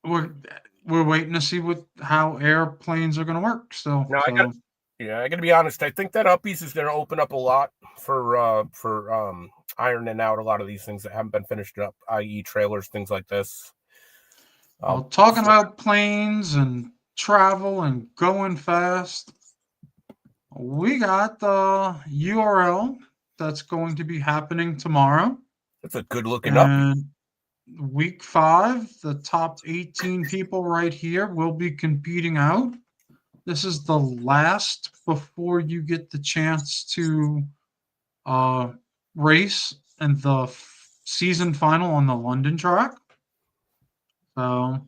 We're waiting to see how airplanes are going to work. So no, I got to be honest. I think that Uppies is going to open up a lot for ironing out a lot of these things that haven't been finished up, i.e., trailers, things like this. Well, talking about planes and travel and going fast, we got the URL that's going to be happening tomorrow. That's a good looking up. Week 5, the top 18 people right here will be competing out. This is the last before you get the chance to race in the season final on the London track. So,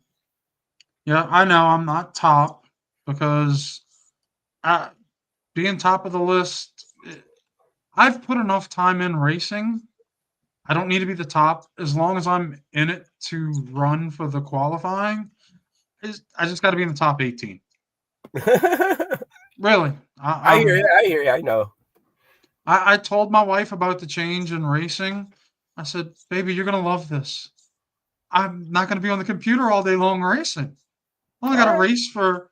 yeah, I know I'm not top because being top of the list, I've put enough time in racing. I don't need to be the top as long as I'm in it to run for the qualifying. I just got to be in the top 18. Really. I hear you. I know. I told my wife about the change in racing. I said, baby, you're going to love this. I'm not going to be on the computer all day long racing. I only got to race for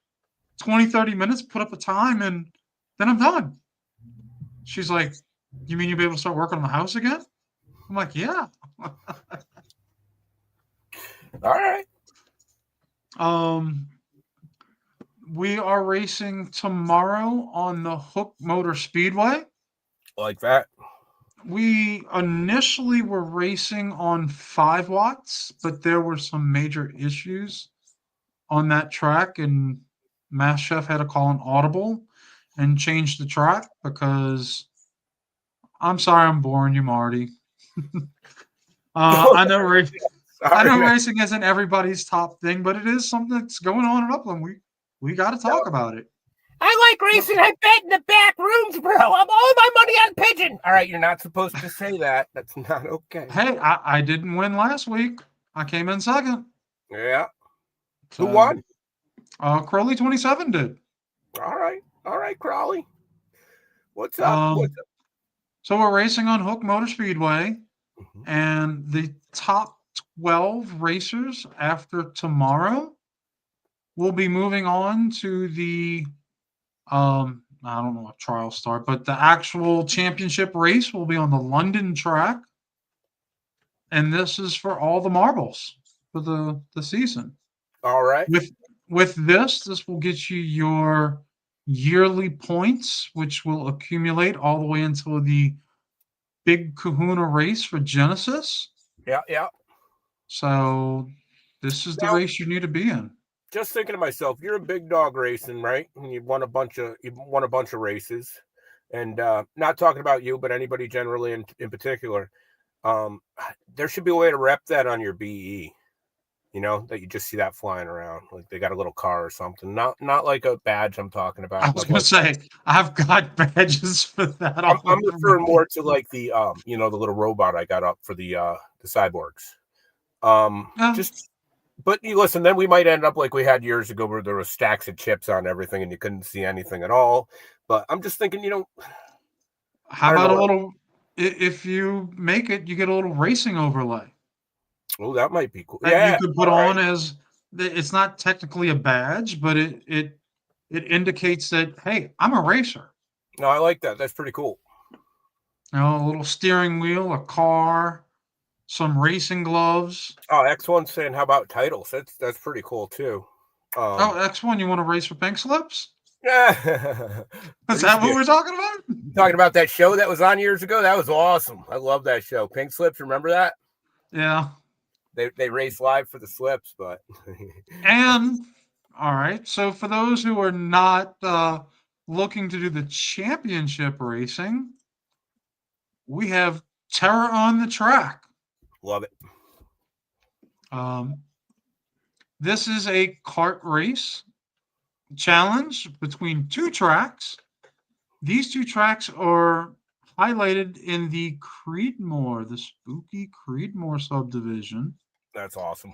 20, 30 minutes, put up a time, and then I'm done. She's like, you mean you'll be able to start working on the house again? I'm like, yeah. All right. We are racing tomorrow on the Hook Motor Speedway. Like that. We initially were racing on 5 watts, but there were some major issues on that track, and Mass Chef had to call an audible and change the track because I'm sorry I'm boring you, Marty. I know racing isn't everybody's top thing, but it is something that's going on in Upland. We got to talk about it. I like racing. I bet in the back rooms, bro. I'm all my money on Pigeon. All right, you're not supposed to say that. That's not okay. Hey, I didn't win last week. I came in second. Yeah. So, who won? Crowley 27 did. All right, Crowley. What's up? So we're racing on Hook Motor Speedway, and the top 12 racers after tomorrow will be moving on to the I don't know what trial start, but the actual championship race will be on the London track. And this is for all the marbles for the season. All right. With this will get you your yearly points, which will accumulate all the way until the Big Kahuna race for Genesis. Yeah, yeah. So this is the Now, race you need to be in. just thinking to myself, you're a big dog racing, right? And you've won a bunch of races. And not talking about you, but anybody generally in particular. There should be a way to rep that on your BE. That you just see that flying around, like they got a little car or something. Not like a badge I'm talking about. I was But going like, to say, I've got badges for that. I'm referring more to like the the little robot I got up for the cyborgs. Just, but you listen, then we might end up like we had years ago where there was stacks of chips on everything and you couldn't see anything at all. But I'm just thinking, how about a little? If you make it, you get a little racing overlay. Oh, that might be cool. That Yeah, you could put on as it's not technically a badge, but it indicates that, hey, I'm a racer. No, I like that. That's pretty cool. A little steering wheel, a car, some racing gloves. Oh, X1's saying, how about titles? That's pretty cool too. X1, you want to race for pink slips? Yeah. Is that what we're talking about? Talking about that show that was on years ago? That was awesome. I love that show. Pink Slips, remember that? Yeah. They race live for the slips, but and all right. So for those who are not looking to do the championship racing, we have Terror on the Track. Love it. This is a kart race challenge between two tracks. These two tracks are highlighted in the Creedmoor, the spooky Creedmoor subdivision. That's awesome.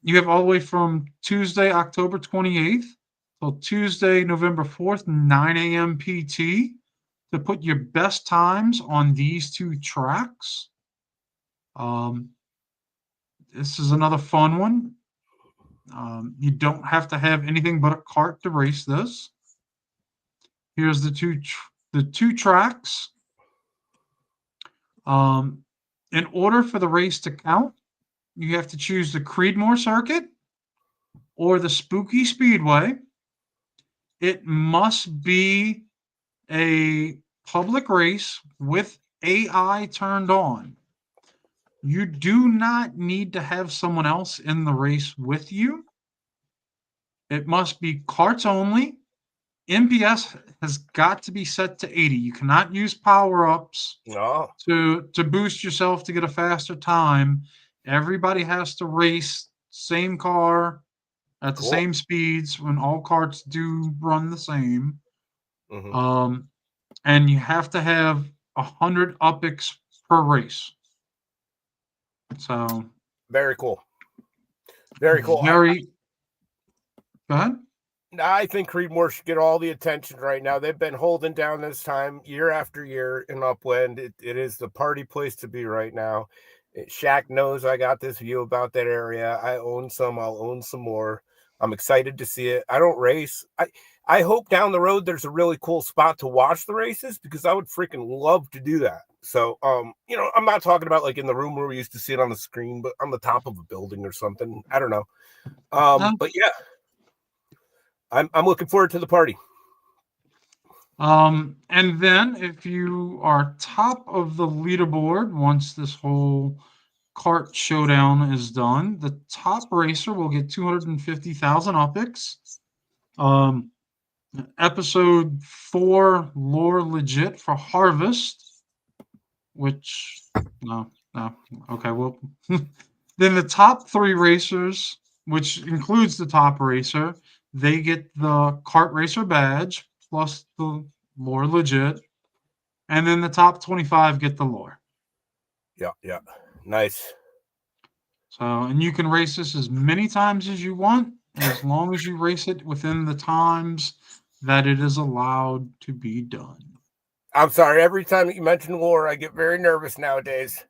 You have all the way from Tuesday, October 28th till Tuesday, November 4th, 9 a.m. PT to put your best times on these two tracks. This is another fun one. You don't have to have anything but a cart to race this. Here's the two tracks. In order for the race to count, you have to choose the Creedmoor Circuit or the Spooky Speedway. It must be a public race with AI turned on. You do not need to have someone else in the race with you. It must be carts only. MPS has got to be set to 80. You cannot use power-ups to boost yourself to get a faster time. Everybody has to race same car at the same speeds when all carts do run the same. Mm-hmm. And you have to have 100 UPIX per race. So very cool. Very cool. Go ahead. I think Creedmoor should get all the attention right now. They've been holding down this time year after year in Upland. It is the party place to be right now. Shaq knows I got this view about that area. I own some. I'll own some more. I'm excited to see it. I don't race. I hope down the road there's a really cool spot to watch the races because I would freaking love to do that. So, I'm not talking about like in the room where we used to see it on the screen, but on the top of a building or something. I don't know. But yeah. I'm looking forward to the party. And then if you are top of the leaderboard, once this whole kart showdown is done, the top racer will get 250,000 UPIX. Episode 4 lore legit for Harvest, which no. Okay, well then the top 3 racers, which includes the top racer, they get the kart racer badge plus the lore legit, and then the top 25 get the lore. Yeah, nice. So, and you can race this as many times as you want, as long as you race it within the times that it is allowed to be done. I'm sorry. Every time that you mention lore, I get very nervous nowadays.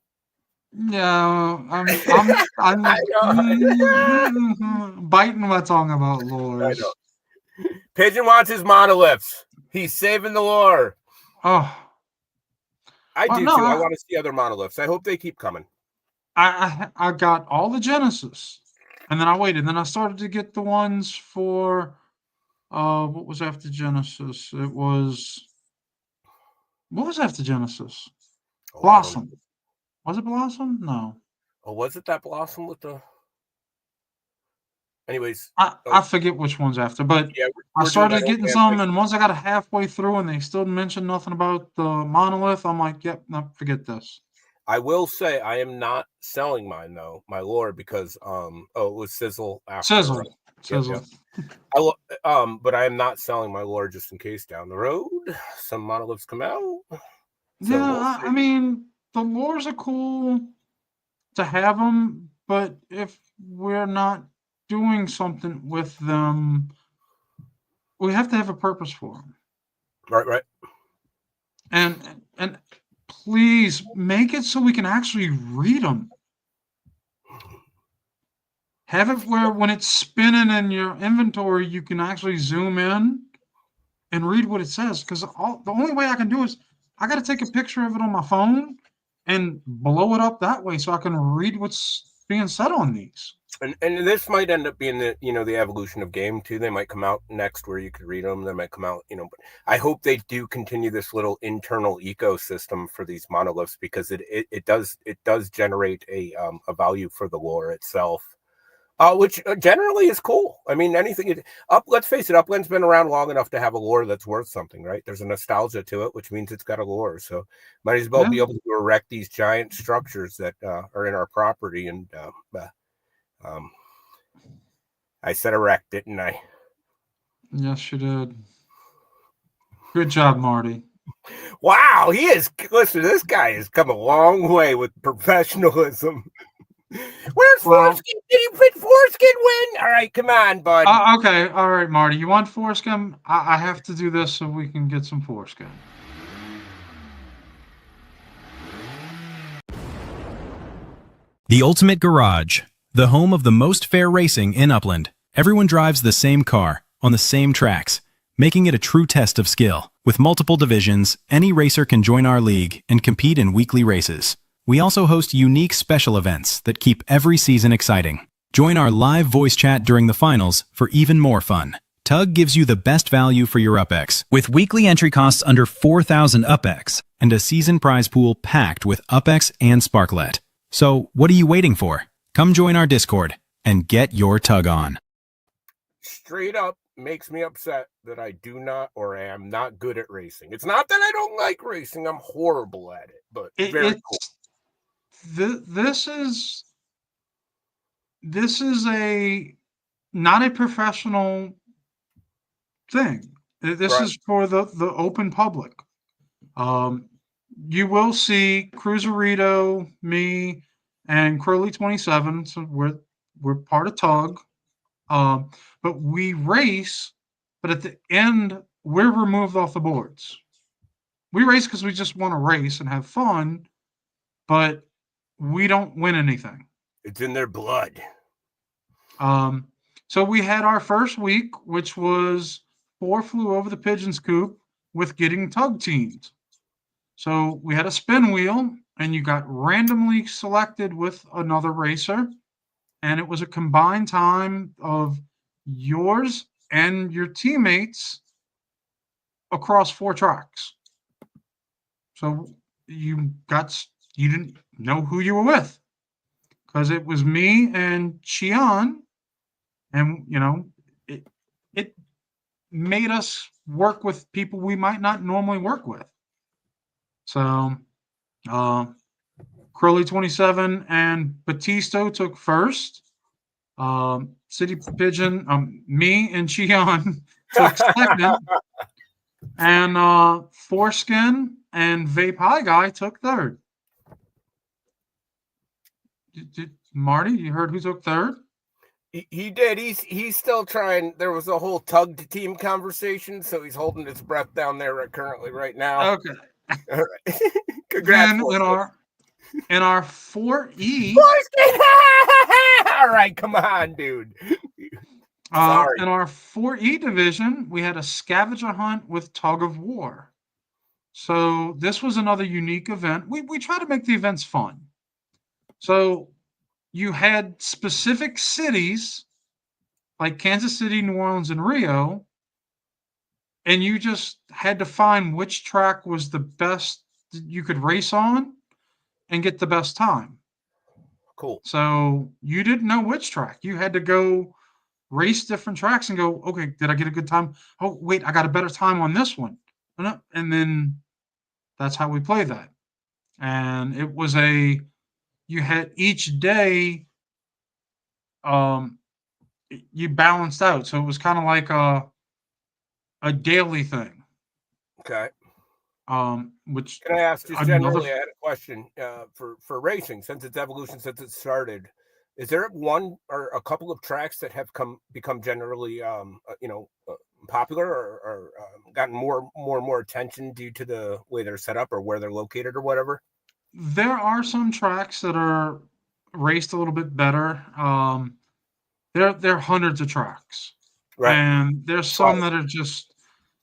No, I'm biting my tongue about lore. Pigeon wants his monoliths. He's saving the lore. Oh, I do too. I want to see other monoliths. I hope they keep coming. I got all the Genesis, and then I waited. Then I started to get the ones for what was after Genesis? What was after Genesis? Oh, I don't. Blossom. Was it Blossom? No. Oh, was it that Blossom with the? Anyways, I forget which one's after, but yeah, I we're doing started that old getting man some, thing. and once I got halfway through and they still mentioned nothing about the monolith, I'm like, yep, no, forget this. I will say I am not selling mine though, my lore, because it was Sizzle after. Sizzle. Yep, Sizzle. yep. But I am not selling my lore just in case down the road some monoliths come out. So Yeah, we'll see. I mean, the lures are cool to have them, but if we're not doing something with them, we have to have a purpose for them. Right. And please make it so we can actually read them. Have it where when it's spinning in your inventory, you can actually zoom in and read what it says. Because the only way I can do is I got to take a picture of it on my phone and blow it up that way so I can read what's being said on these. And this might end up being the evolution of game too. They might come out next where you could read them. They might come out, but I hope they do continue this little internal ecosystem for these monoliths, because it does generate a value for the lore itself. Which generally is cool. I mean, let's face it, Upland's been around long enough to have a lore that's worth something, right? There's a nostalgia to it, which means it's got a lore. So might as well be able to erect these giant structures that are in our property. And I said erect, didn't I? Yes, you did. Good job, Marty. Wow, listen, this guy has come a long way with professionalism. Where's Foreskin? Did you put Foreskin win? All right, come on, bud. Okay, all right, Marty. You want foreskin? I have to do this so we can get some foreskin. The Ultimate Garage, the home of the most fair racing in Upland. Everyone drives the same car, on the same tracks, making it a true test of skill. With multiple divisions, any racer can join our league and compete in weekly races. We also host unique special events that keep every season exciting. Join our live voice chat during the finals for even more fun. Tug gives you the best value for your UpX, with weekly entry costs under 4,000 UpX, and a season prize pool packed with UpX and Sparklet. So, what are you waiting for? Come join our Discord and get your Tug on. Straight up makes me upset that I do not, or I am not good at racing. It's not that I don't like racing, I'm horrible at it, but very cool. This is not a professional thing. This is for the open public. You will see Cruiserito, me, and Crowley27. So we're part of Tug. But we race, but at the end, we're removed off the boards. We race because we just want to race and have fun, but we don't win anything. It's in their blood. So we had our first week, which was 4 flew over the pigeon's coop with getting Tug teamed. So we had a spin wheel, and you got randomly selected with another racer, and it was a combined time of yours and your teammates across 4 tracks. So you didn't know who you were with, because it was me and Xian, and it made us work with people we might not normally work with. So Crowley27 and Batisto took first. City Pigeon, me and Xian took second. And Foreskin and Vape High Guy took third. Marty, you heard who took third? He did. He's still trying. There was a whole Tug team conversation, so he's holding his breath down there right now. Okay. All right. Congrats. In our 4E. All right, come on, dude. In our 4E division, we had a scavenger hunt with Tug of War. So this was another unique event. We try to make the events fun. So you had specific cities like Kansas City, New Orleans, and Rio, and you just had to find which track was the best you could race on, and get the best time. Cool. So you didn't know which track. You had to go race different tracks and go, okay, did I get a good time? Oh, wait, I got a better time on this one. And then that's how we played that. And it was you had each day, you balanced out. So it was kind of like a daily thing. Okay. Which Can I ask just another generally? I had a question for racing since its evolution, since it started. Is there one or a couple of tracks that have become generally, popular or gotten more attention due to the way they're set up or where they're located or whatever? there are some tracks that are raced a little bit better. There are hundreds of tracks, Right. and there's some that are just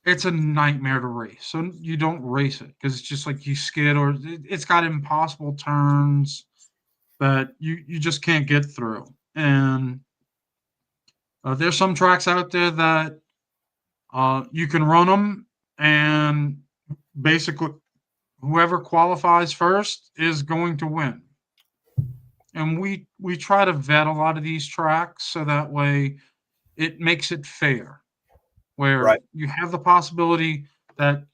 it's a nightmare to race. So you don't race it because it's just like you skid or it's got impossible turns that you just can't get through. And there's some tracks out there that you can run them, and basically whoever qualifies first is going to win. And we try to vet a lot of these tracks so that way it makes it fair, where Right. you have the possibility that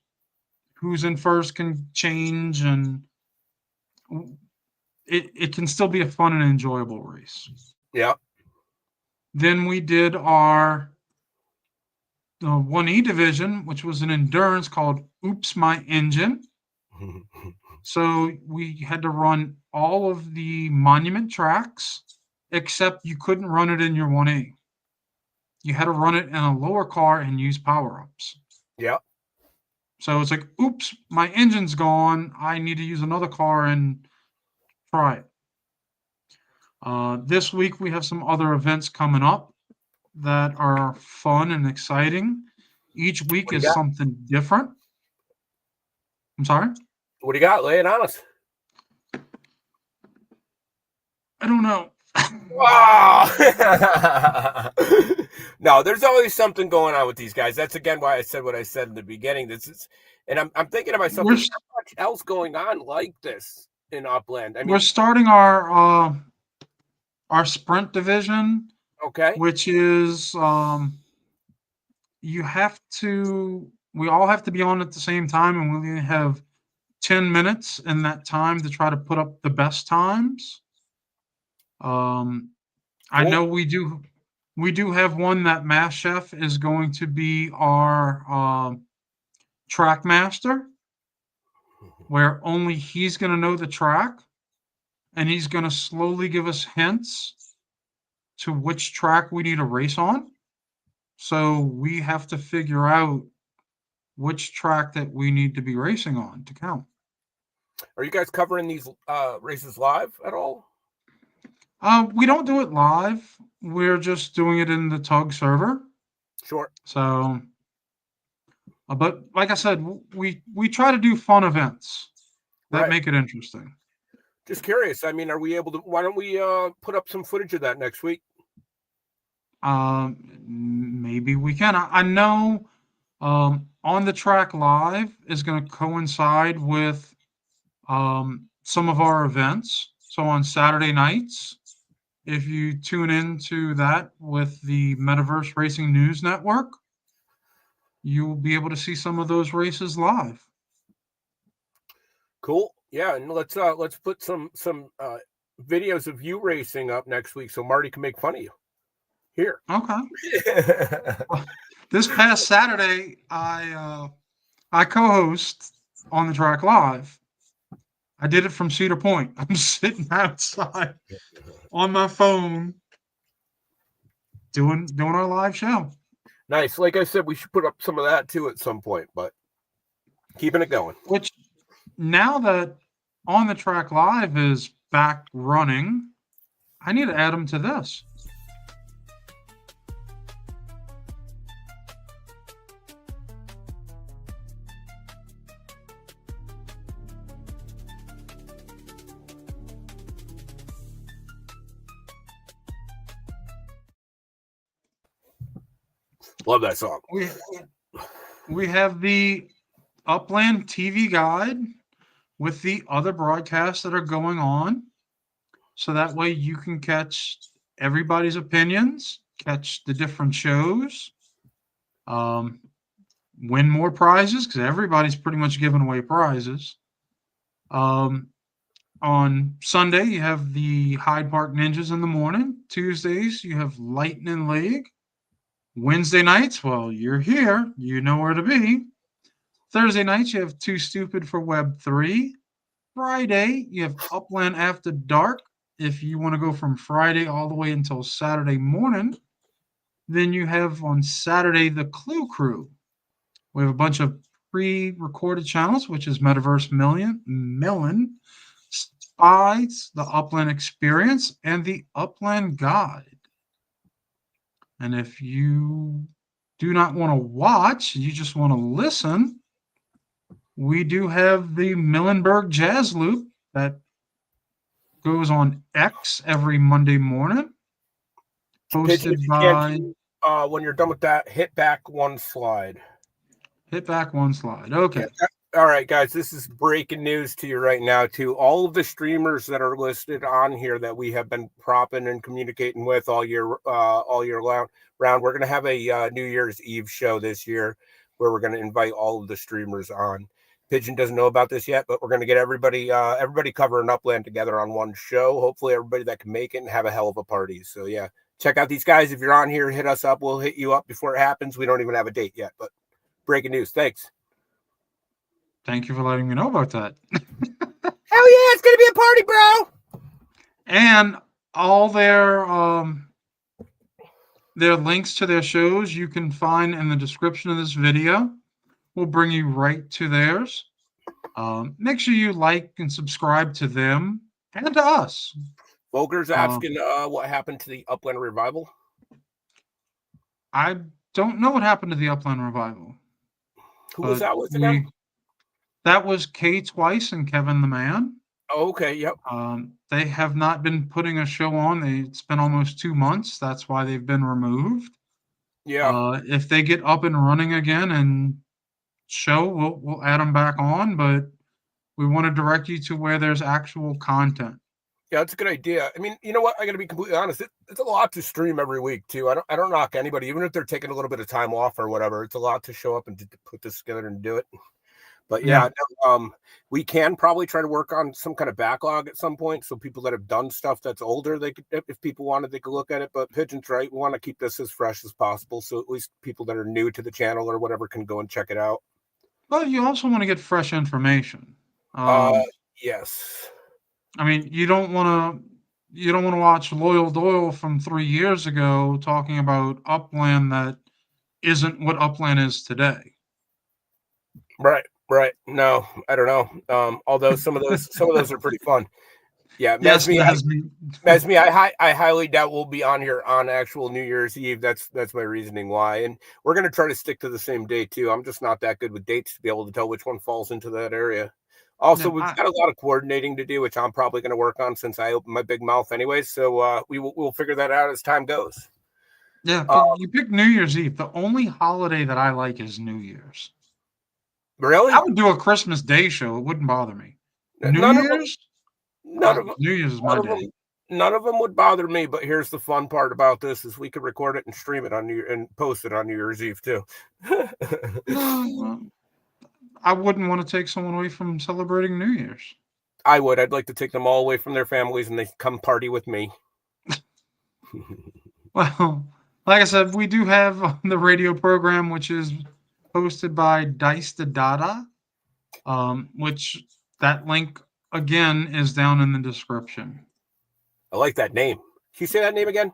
who's in first can change, and it can still be a fun and enjoyable race. Yeah. Then we did our 1E division, which was an endurance called Oops My Engine. So we had to run all of the monument tracks, except you couldn't run it in your 1E. You had to run it in a lower car and use power-ups. Yeah. So it's like, oops, my engine's gone. I need to use another car and try it. This week we have some other events coming up that are fun and exciting. Each week is something different. I'm sorry? What do you got? Lay it on us. I don't know. Wow. No, there's always something going on with these guys. That's again why I said what I said in the beginning. This is, and I'm thinking to myself, there's not much else going on like this in Upland. I mean, we're starting our sprint division. Okay. Which is we all have to be on at the same time, and we only have 10 minutes in that time to try to put up the best times. I know we do have one that Mass Chef is going to be our track master, where only he's going to know the track, and he's going to slowly give us hints to which track we need to race on. So we have to figure out which track that we need to be racing on to count. Are you guys covering these races live at all? We don't do it live. We're just doing it in the Tug server. Sure. So, but like I said, we try to do fun events that make it interesting. Just curious. I mean, are we able to? Why don't we put up some footage of that next week? Maybe we can. I know On the Track Live is going to coincide with some of our events. So on Saturday nights, if you tune into that with the Metaverse Racing News Network, you'll be able to see some of those races live. Cool. Yeah, and let's put some videos of you racing up next week so Marty can make fun of you. Here. Okay. This past Saturday, I co-host On the Track Live. I did it from Cedar Point. I'm sitting outside on my phone doing our live show. Nice. Like I said, we should put up some of that too at some point, but keeping it going. Which now that On the Track Live is back running, I need to add them to this. Love that song. We have the Upland TV guide with the other broadcasts that are going on. So that way you can catch everybody's opinions, catch the different shows, win more prizes because everybody's pretty much giving away prizes. On Sunday, you have the Hyde Park Ninjas in the morning. Tuesdays, you have Lightningleg. Wednesday nights, well, you're here. You know where to be. Thursday nights, you have Too Stupid for Web 3. Friday, you have Upland After Dark. If you want to go from Friday all the way until Saturday morning, then you have on Saturday the Clue Crew. We have a bunch of pre-recorded channels, which is Metaverse Million, Spies, the Upland Experience, and the Upland Guide. And if you do not want to watch, you just want to listen, we do have the Millenberg Jazz Loop that goes on X every Monday morning. Pigeon, Hosted by... when you're done with that, hit back one slide. Hit back one slide. Okay. Yeah. All right, guys, this is breaking news to you right now, too. All of the streamers that are listed on here that we have been propping and communicating with all year round, we're going to have a New Year's Eve show this year where we're going to invite all of the streamers on. Pigeon doesn't know about this yet, but we're going to get everybody covering Upland together on one show. Hopefully everybody that can make it and have a hell of a party. So, yeah, check out these guys. If you're on here, hit us up. We'll hit you up before it happens. We don't even have a date yet, but breaking news. Thanks. Thank you for letting me know about that. Hell yeah, it's going to be a party, bro. And all their links to their shows you can find in the description of this video. We'll bring you right to theirs. Make sure you like and subscribe to them and to us. Volker's asking what happened to the Upland Revival. I don't know what happened to the Upland Revival. Who was that with again? That was Kay Twice and Kevin the Man. Oh, okay, yep. They have not been putting a show on. It's been almost 2 months. That's why they've been removed. Yeah. If they get up and running again and show, we'll add them back on. But we want to direct you to where there's actual content. Yeah, that's a good idea. I mean, you know what? I got to be completely honest. It's a lot to stream every week too. I don't knock anybody, even if they're taking a little bit of time off or whatever. It's a lot to show up and to put this together and do it. But yeah, we can probably try to work on some kind of backlog at some point. So people that have done stuff that's older, they could, if people wanted, they could look at it. But Pigeon's right. We want to keep this as fresh as possible. So at least people that are new to the channel or whatever can go and check it out. But you also want to get fresh information. Yes. I mean, you don't want to watch Loyal Doyle from 3 years ago talking about Upland that isn't what Upland is today. Right. No, I don't know. Although some of those are pretty fun. Yeah, Mesme, I highly doubt we'll be on here on actual New Year's Eve. That's my reasoning why. And we're gonna try to stick to the same day too. I'm just not that good with dates to be able to tell which one falls into that area. Also, we've got a lot of coordinating to do, which I'm probably going to work on since I opened my big mouth anyways. So we'll figure that out as time goes. Yeah, but you picked New Year's Eve. The only holiday that I like is New Year's. Really? I would do a Christmas Day show. It wouldn't bother me. New Year's is my day. None of them would bother me. But here's the fun part about this: is we could record it and stream it on and post it on New Year's Eve too. I wouldn't want to take someone away from celebrating New Year's. I would. I'd like to take them all away from their families and they come party with me. Well, like I said, we do have the radio program, which is hosted by Dice the Dada, which that link, again, is down in the description. I like that name. Can you say that name again?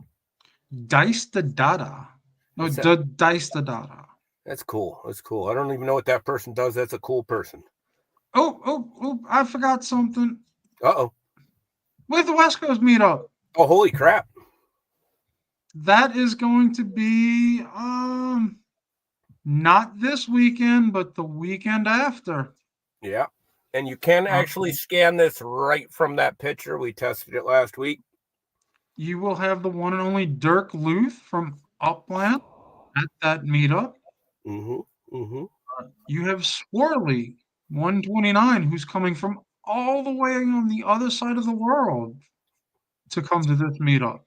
Dice the Dada. No, Dice the Dada. That's cool. That's cool. I don't even know what that person does. That's a cool person. Oh, I forgot something. Uh-oh. With the West Coast meetup. Oh, holy crap. That is going to be not this weekend, but the weekend after. Yeah. And you can actually scan this right from that picture. We tested it last week. You will have the one and only Dirk Luth from Upland at that meetup. Mm-hmm. Mm-hmm. You have Swirly 129, who's coming from all the way on the other side of the world to come to this meetup.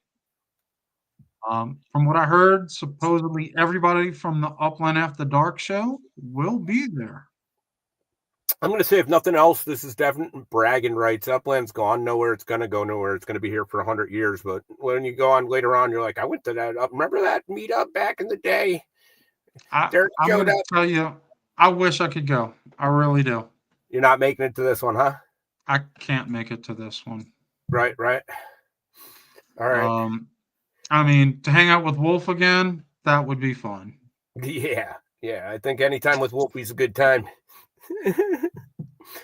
From what I heard, supposedly everybody from the Upland After Dark show will be there. I'm going to say, if nothing else, this is definitely bragging rights. Upland's gone nowhere. It's going to go nowhere. It's going to be here for 100 years. But when you go on later on, you're like, I went to that. Remember that meetup back in the day? I'm going to tell you, I wish I could go. I really do. You're not making it to this one, huh? I can't make it to this one. Right. All right. I mean, to hang out with Wolf again, that would be fun. Yeah. I think anytime with Wolfie's a good time.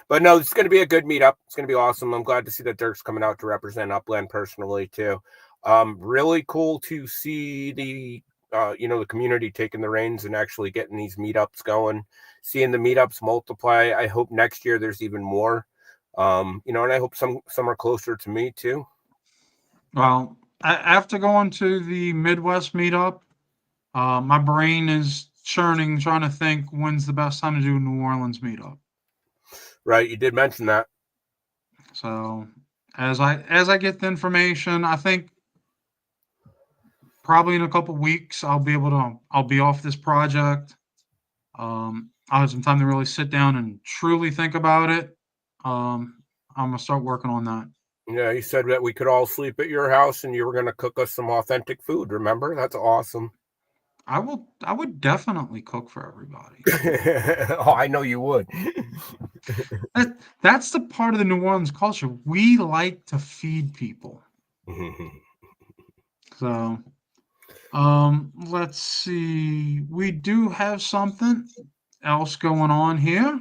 But no, it's going to be a good meetup. It's going to be awesome. I'm glad to see that Dirk's coming out to represent Upland personally too. Really cool to see the the community taking the reins and actually getting these meetups going, seeing the meetups multiply. I hope next year there's even more. And I hope some are closer to me too. Well, after going to the Midwest meetup, my brain is churning, trying to think when's the best time to do a New Orleans meetup. Right, you did mention that. So as I get the information, I think probably in a couple weeks I'll be off this project. I'll have some time to really sit down and truly think about it. I'm gonna start working on that. Yeah, you said that we could all sleep at your house and you were gonna cook us some authentic food. Remember? That's awesome. I would definitely cook for everybody. Oh, I know you would. That's the part of the New Orleans culture. We like to feed people. So, let's see. We do have something else going on here.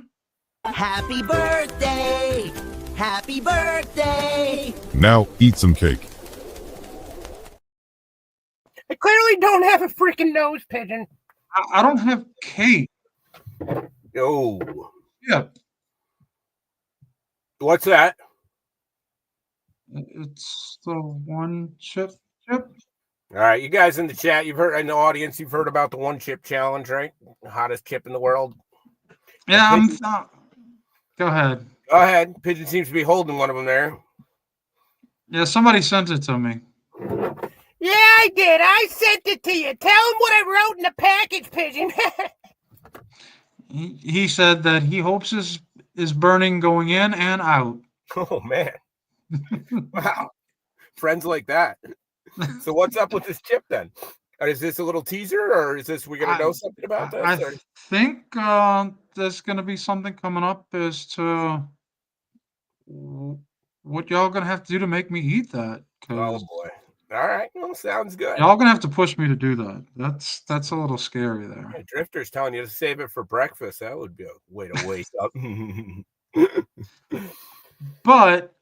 Happy birthday! Happy birthday! Now eat some cake. I clearly don't have a freaking nose, Pigeon. I don't have cake. Oh. Yeah. What's that? It's the one chip. All right, you guys in the chat, you've heard, in the audience, you've heard about the one chip challenge, right? The hottest chip in the world. Yeah, go ahead. Go ahead. Pigeon seems to be holding one of them there. Yeah, somebody sent it to me. Yeah, I did. I sent it to you. Tell him what I wrote in the package, Pigeon. He said that he hopes this is burning going in and out. Oh, man. Wow. Friends like that. So what's up with this chip then? Is this a little teaser, or is this we going to know something about this? I think there's going to be something coming up as to what y'all going to have to do to make me eat that. Oh, boy. All right. Well, sounds good. Y'all going to have to push me to do that. That's a little scary there. Yeah, Drifter's telling you to save it for breakfast. That would be a way to wake up. But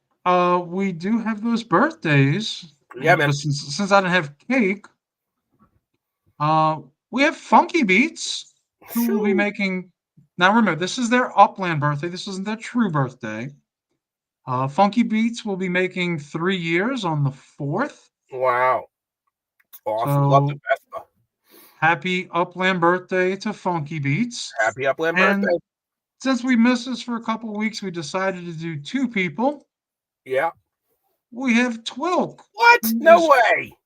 we do have those birthdays. Yeah, man. Since I didn't have cake, we have Funky Beats, who will be making. Now remember, this is their Upland birthday. This isn't their true birthday. Funky Beats will be making 3 years on the 4th. Wow. Awesome. So, love the Vespa. Happy Upland birthday to Funky Beats. Happy Upland And birthday. since we missed this for a couple of weeks, we decided to do 2 people. Yeah. We have Twilk. What? No way.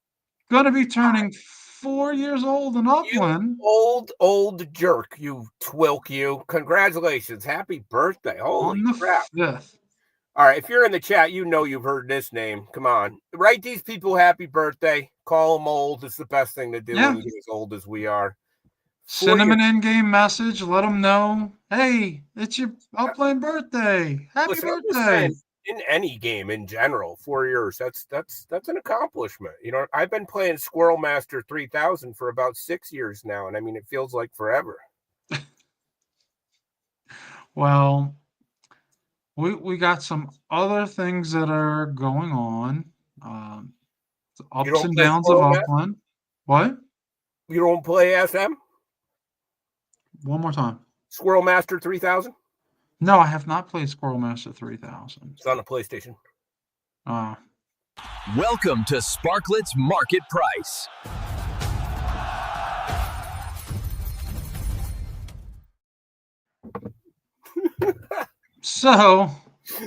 Going to be turning 4 years old in Upland. You old jerk. You Twilk, you. Congratulations. Happy birthday. Holy On the crap. 5th. All right. If you're in the chat, you know you've heard this name. Come on. Write these people happy birthday. Call them old. It's the best thing to do when you get as old as we are. Send them an in-game message. Let them know, hey, it's your Upland birthday. Happy birthday. In any game in general, 4 years, that's an accomplishment. You know, I've been playing Squirrel Master 3000 for about 6 years now, and I mean, it feels like forever. Well, we got some other things that are going on. The ups and downs of Upland. What? You don't play SM? One more time. Squirrel Master 3000? No, I have not played Squirrel Master 3000. It's on the PlayStation. Welcome to Sparklet's Market Price. So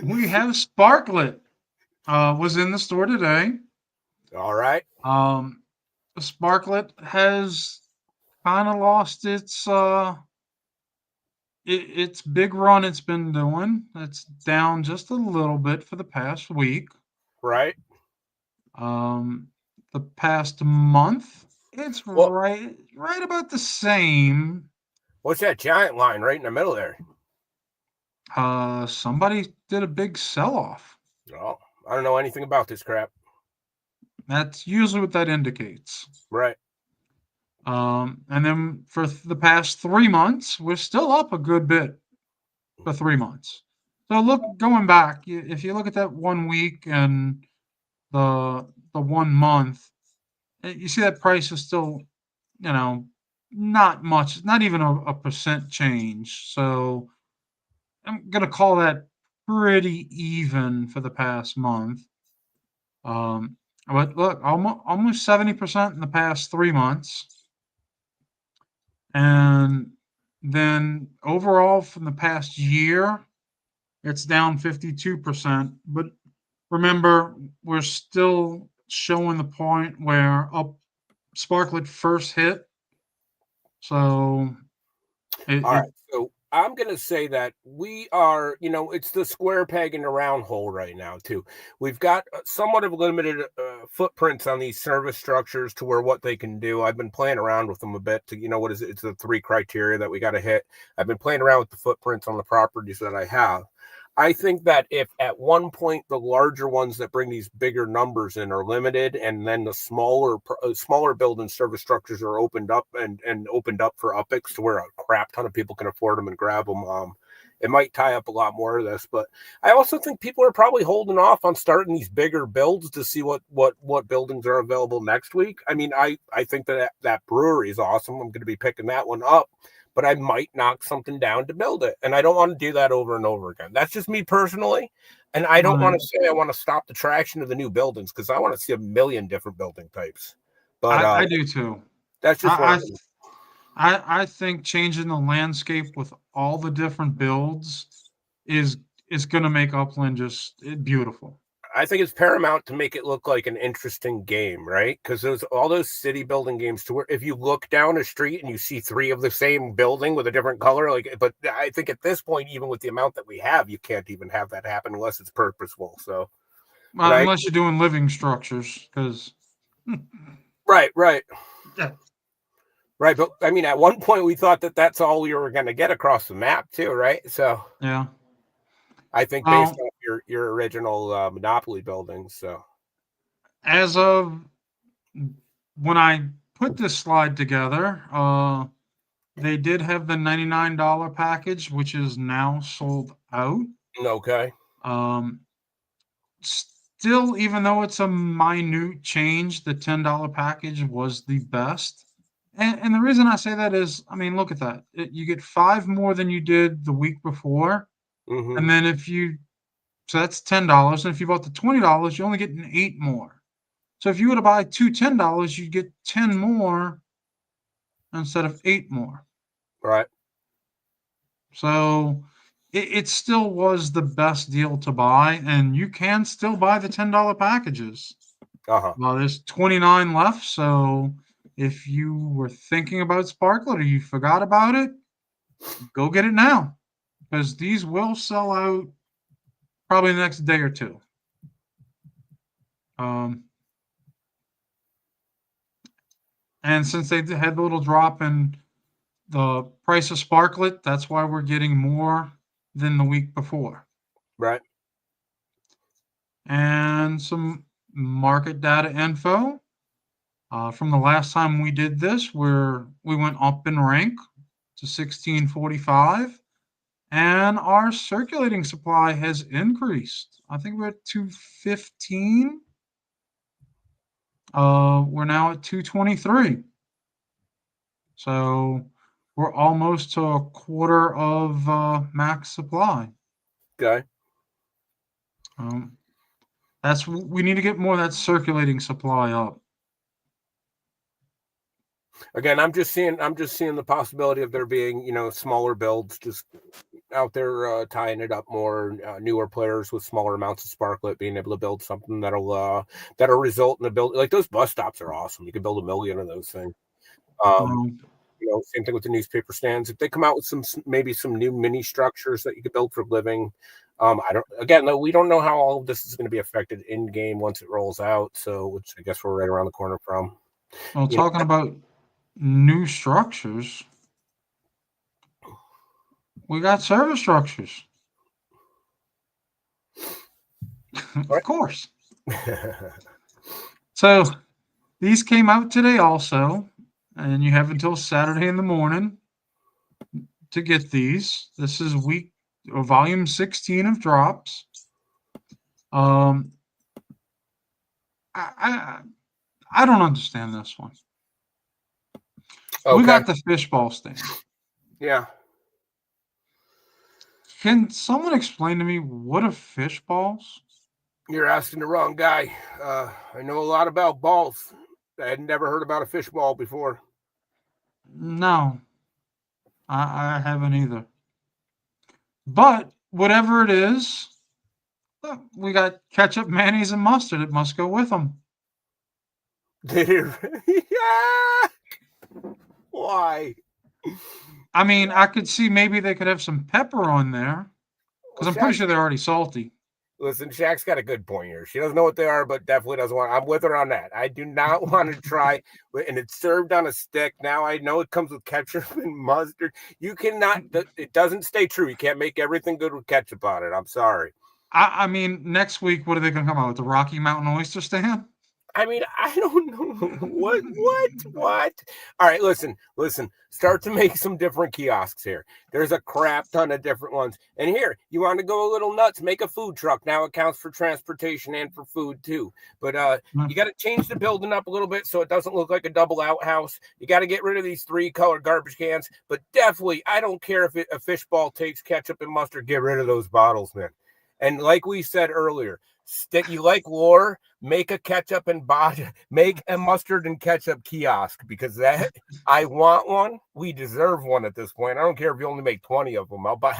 we have Sparklet. Was in the store today. All right. Sparklet has kind of lost its big run it's been doing. It's down just a little bit for the past week. Right. Um, the past month, it's Well, right about the same. what's that giant line right in the middle there? Somebody did a big sell off. Oh, I don't know anything about this crap. That's usually what that indicates. Right. And then for the past 3 months, we're still up a good bit for 3 months. So going back, if you look at that 1 week and the 1 month, you see that price is still, not much, not even a percent change. So I'm gonna call that pretty even for the past month. But look, almost 70% in the past 3 months. And then overall from the past year, it's down 52%. But remember, we're still showing the point where Sparklet first hit. So All right. So I'm going to say that we are, it's the square peg in the round hole right now, too. We've got somewhat of limited footprints on these service structures to where what they can do. I've been playing around with them a bit to, what is it? It's the 3 criteria that we got to hit. I've been playing around with the footprints on the properties that I have. I think that if at one point the larger ones that bring these bigger numbers in are limited, and then the smaller building service structures are opened up and opened up for UPIX to where a crap ton of people can afford them and grab them, it might tie up a lot more of this. But I also think people are probably holding off on starting these bigger builds to see what buildings are available next week. I mean, I think that brewery is awesome. I'm going to be picking that one up. But I might knock something down to build it. And I don't want to do that over and over again. That's just me personally. And I don't want to say I want to stop the traction of the new buildings because I want to see a million different building types. But I do too. That's just I think changing the landscape with all the different builds is going to make Upland just beautiful. I think it's paramount to make it look like an interesting game, right? Because all those city building games to where if you look down a street and you see 3 of the same building with a different color, but I think at this point, even with the amount that we have, you can't even have that happen unless it's purposeful. So, unless you're doing living structures, because right, yeah. Right, but I mean, at one point we thought that that's all we were going to get across the map, too, right? So, yeah. I think based on your original Monopoly buildings, so as of when I put this slide together, they did have the $99 package, which is now sold out. Okay. Still, even though it's a minute change, the $10 package was the best. And the reason I say that is, I mean, look at that. You get 5 more than you did the week before. Mm-hmm. And then so that's $10. And if you bought the $20, you're only getting 8 more. So if you were to buy 2 $10, you'd get 10 more instead of 8 more. Right. So it still was the best deal to buy, and you can still buy the $10 packages. Well, there's 29 left, so if you were thinking about Sparklet or you forgot about it, go get it now, because these will sell out probably the next day or two. And since they had the little drop in the price of Sparklet, that's why we're getting more than the week before. Right. And some market data info. From the last time we did this, we went up in rank to 1645, and our circulating supply has increased. I think we're at 215. We're now at 223. So we're almost to a quarter of max supply. Okay. We need to get more of that circulating supply up. Again, I'm just seeing the possibility of there being, smaller builds just out there tying it up more. Newer players with smaller amounts of Sparklet being able to build something that'll result in a build. Like those bus stops are awesome. You can build 1 million of those things. Same thing with the newspaper stands. If they come out with maybe some new mini structures that you could build for living, we don't know how all of this is going to be affected in game once it rolls out. So, which I guess we're right around the corner from. Well, talking about new structures, we got service structures. Of course. So these came out today also, and you have until Saturday in the morning to get these. This is volume 16 of drops. I don't understand this one. Okay. We got the fishball stand. Yeah. Can someone explain to me what are fish balls? You're asking the wrong guy. I know a lot about balls. I had never heard about a fish ball before. No, I haven't either. But whatever it is, we got ketchup, mayonnaise, and mustard. It must go with them. Yeah. Why? I mean, I could see maybe they could have some pepper on there because I'm pretty sure they're already salty. Listen, Shaq's got a good point here. She doesn't know what they are, but definitely doesn't want. I'm with her on that. I do not want to try, and it's served on a stick. Now I know it comes with ketchup and mustard. You cannot. It doesn't stay true. You can't make everything good with ketchup on it. I'm sorry. I mean, next week, what are they going to come out with? The Rocky Mountain oyster stand? I mean, I don't know. What? All right, listen. Start to make some different kiosks here. There's a crap ton of different ones. And here, you want to go a little nuts, make a food truck. Now it counts for transportation and for food too. But you got to change the building up a little bit so it doesn't look like a double outhouse. You got to get rid of these 3-color garbage cans. But definitely, I don't care if a fish ball takes ketchup and mustard. Get rid of those bottles, man. And like we said earlier, you like lore, make a ketchup and make a mustard and ketchup kiosk, because I want one. We deserve one at this point. I don't care if you only make 20 of them. I'll buy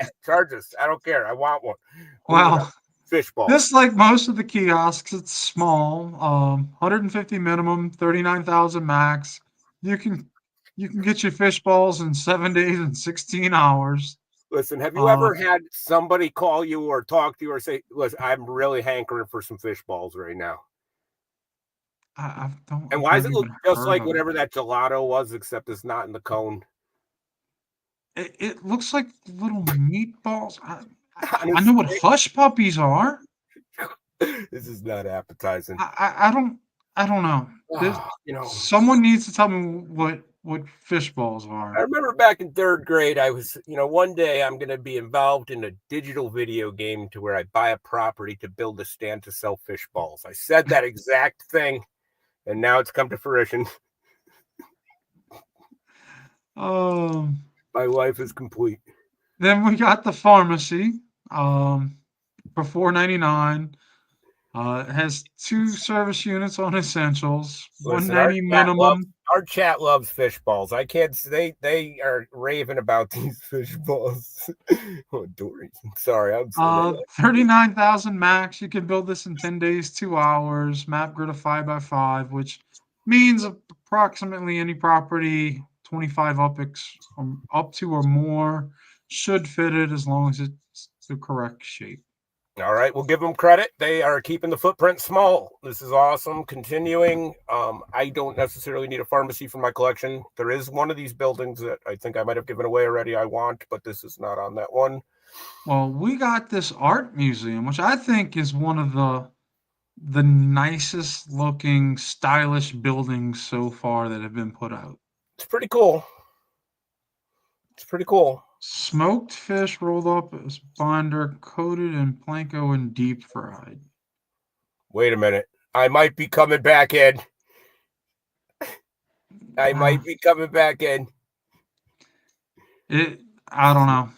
it. Charge us. I don't care. I want one. Wow. Fishball. This, like most of the kiosks, it's small. 150 minimum, 39,000 max. You can get your fish balls in 7 days and 16 hours. Listen, have you ever had somebody call you or talk to you or say, listen, I'm really hankering for some fish balls right now? I don't. And why does it look just like whatever that gelato was, except it's not in the cone? It looks like little meatballs. I know what hush puppies are. This is not appetizing. I don't know. Someone needs to tell me what fish balls are. I remember back in 3rd grade, I was, one day I'm going to be involved in a digital video game to where I buy a property to build a stand to sell fish balls. I said that exact thing, and now it's come to fruition. My life is complete. Then we got the pharmacy for $4.99. It has 2 service units on essentials, $1.90 minimum. Our chat loves fish balls. I can't say they are raving about these fish balls. Oh, Dory. Sorry, I'm sorry. 39,000 max. You can build this in 10 days, 2 hours. Map grid of 5x5, which means approximately any property 25 up to or more should fit it, as long as it's the correct shape. All right, we'll give them credit. They are keeping the footprint small. This is awesome. Continuing. I don't necessarily need a pharmacy for my collection. There is one of these buildings that I think I might have given away already I want, but this is not on that one. Well, we got this art museum, which I think is one of the nicest looking, stylish buildings so far that have been put out. It's pretty cool. Smoked fish rolled up as binder, coated in panko and deep fried. Wait a minute. I might be coming back in. I don't know.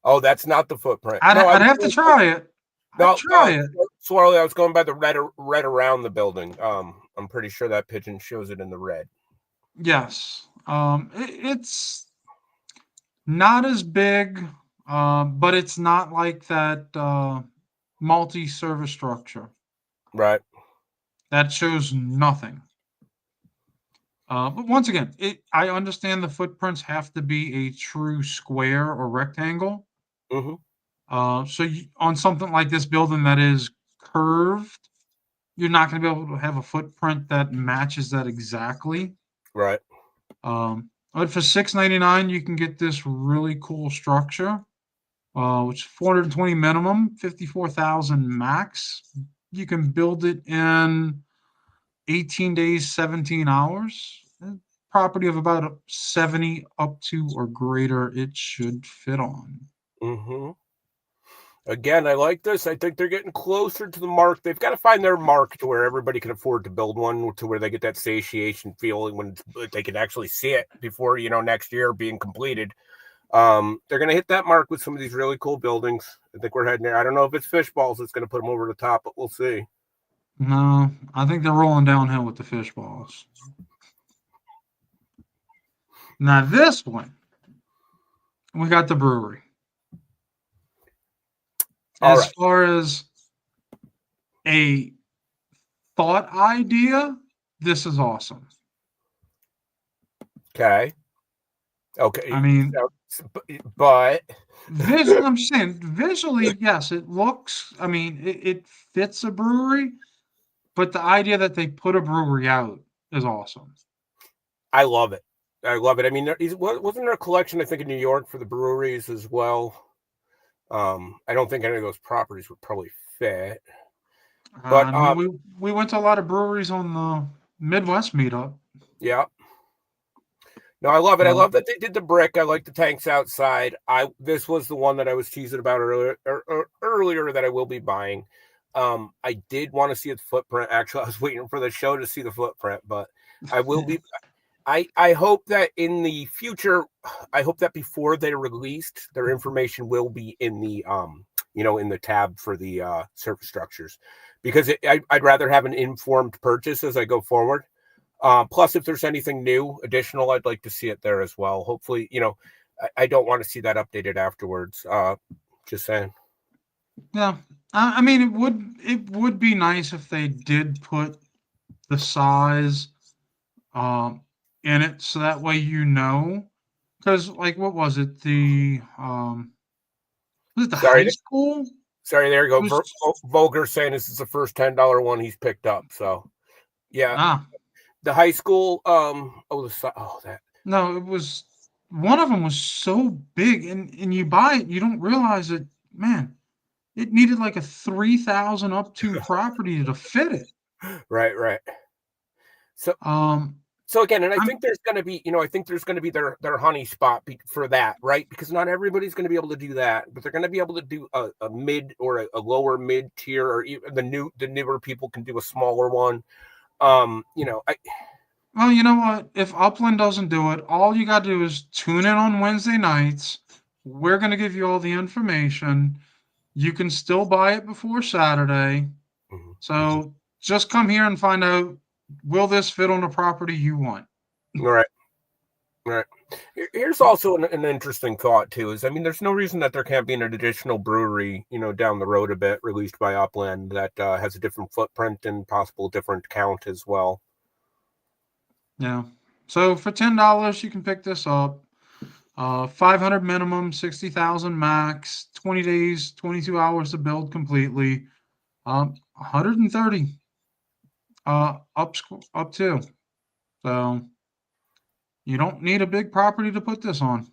Oh, that's not the footprint. I'd have to try it. Swirly, I was going by the red around the building. I'm pretty sure that pigeon shows it in the red. Yes. It's Not as big, but it's not like that multi-service structure. Right. That shows nothing. But once again, I understand the footprints have to be a true square or rectangle. Mm-hmm. On something like this building that is curved, you're not going to be able to have a footprint that matches that exactly. Right. But for $6.99, you can get this really cool structure, which is 420 minimum, 54,000 max. You can build it in 18 days, 17 hours. Property of about 70 up to or greater, it should fit on. Mm-hmm. Again, I like this. I think they're getting closer to the mark. They've got to find their mark to where everybody can afford to build one, to where they get that satiation feeling when they can actually see it before, next year being completed. They're going to hit that mark with some of these really cool buildings. I think we're heading there. I don't know if it's fish balls that's going to put them over the top, but we'll see. No, I think they're rolling downhill with the fish balls. Now, this one, we got the brewery. As far as a thought idea, this is awesome. Okay. I mean, but I'm saying visually, yes, it looks. I mean, it fits a brewery, but the idea that they put a brewery out is awesome. I love it. I love it. I mean, wasn't there a collection, I think, in New York for the breweries as well? I don't think any of those properties would probably fit. But I mean, we went to a lot of breweries on the Midwest meetup. Yeah. No, I love it. I love that they did the brick. I like the tanks outside. This was the one that I was teasing about earlier that I will be buying. I did want to see its footprint. Actually, I was waiting for the show to see the footprint, but I will be. I hope that in the future, I hope that before they're released, their information will be in the in the tab for the surface structures, because I'd rather have an informed purchase as I go forward. Plus, if there's anything new, additional, I'd like to see it there as well. Hopefully, I don't want to see that updated afterwards. Just saying. Yeah, I mean, it would be nice if they did put the size in it, so that way because like what was it was it the high school? Sorry, there you go. Vulgar saying this is the first $10 one he's picked up. So, yeah. The high school. No, it was one of them was so big, and you buy it, you don't realize it. Man, it needed like a 3,000 up to property to fit it. Right. So again, and I think there's going to be, I think there's going to be their honey spot for that, right? Because not everybody's going to be able to do that, but they're going to be able to do a mid or a lower mid tier, or even the newer people can do a smaller one. Well, you know what? If Upland doesn't do it, all you got to do is tune in on Wednesday nights. We're going to give you all the information. You can still buy it before Saturday. Mm-hmm. So just come here and find out, will this fit on the property you want? Right. Here's also an interesting thought too, is, I mean, there's no reason that there can't be an additional brewery, down the road a bit, released by Upland that has a different footprint and possible different count as well. Yeah. So for $10, you can pick this up. 500 minimum, 60,000 max, 20 days, 22 hours to build completely. 130 up to. So you don't need a big property to put this on.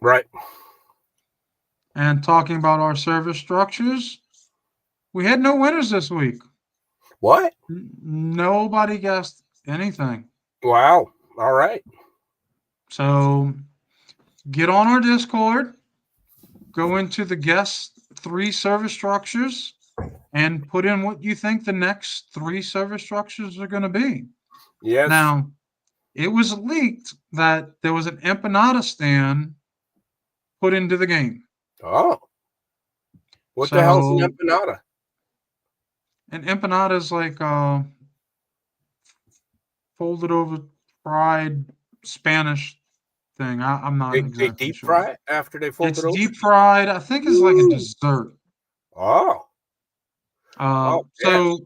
Right. And talking about our service structures, we had no winners this week. What? Nobody guessed anything. Wow. All right. So get on our Discord, go into the guest 3 service structures, and put in what you think the next 3 service structures are going to be. Yes. Now, it was leaked that there was an empanada stand put into the game. Oh. What the hell is an empanada? An empanada is like folded over fried Spanish thing. I'm not They exactly deep sure. fry it after they fold It's it over? deep fried. I think it's like a dessert. Oh. Oh, yeah. So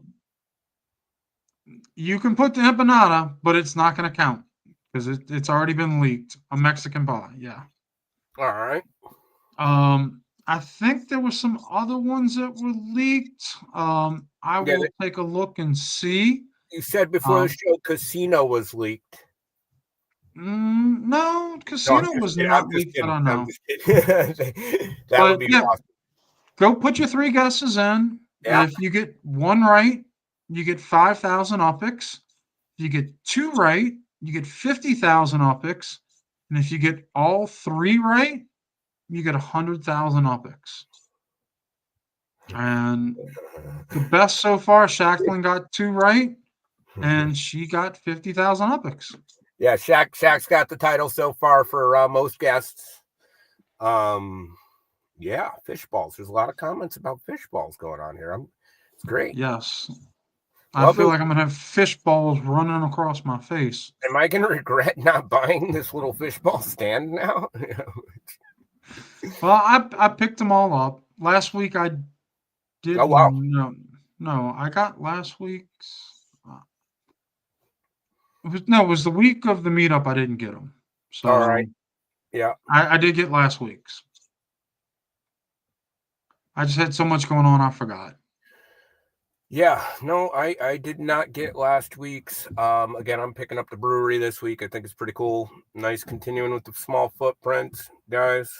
you can put the empanada, but it's not going to count because it's already been leaked. A Mexican pie, yeah. All right. I think there were some other ones that were leaked. I Yeah, will take a look and see. you said before the show Casino was leaked. No, No, I'm Casino just was kidding. not leaked that I I'm know. just kidding. That would But be yeah, awesome. go put your 3 guesses in. Yeah. If you get 1 right, you get 5,000 UPIX. If you get 2 right, you get 50,000 UPIX. And if you get all 3 right, you get 100,000 UPIX. And the best so far, Shacklin got 2 right, and she got 50,000 UPIX. Yeah, Shaq's got the title so far for most guests. Yeah, fish balls. There's a lot of comments about fish balls going on here. It's great. Yes. Love I feel it. like I'm going to have fish balls running across my face. Am I going to regret not buying this little fish ball stand now? Well, I picked them all up. Last week I did Oh, wow. no, I got last week's. It was the week of the meetup I didn't get them. So All right. Yeah. I did get last week's. I just had so much going on, I forgot. Yeah, no, I did not get last week's. Again, I'm picking up the brewery this week. I think it's pretty cool. Nice continuing with the small footprint, guys.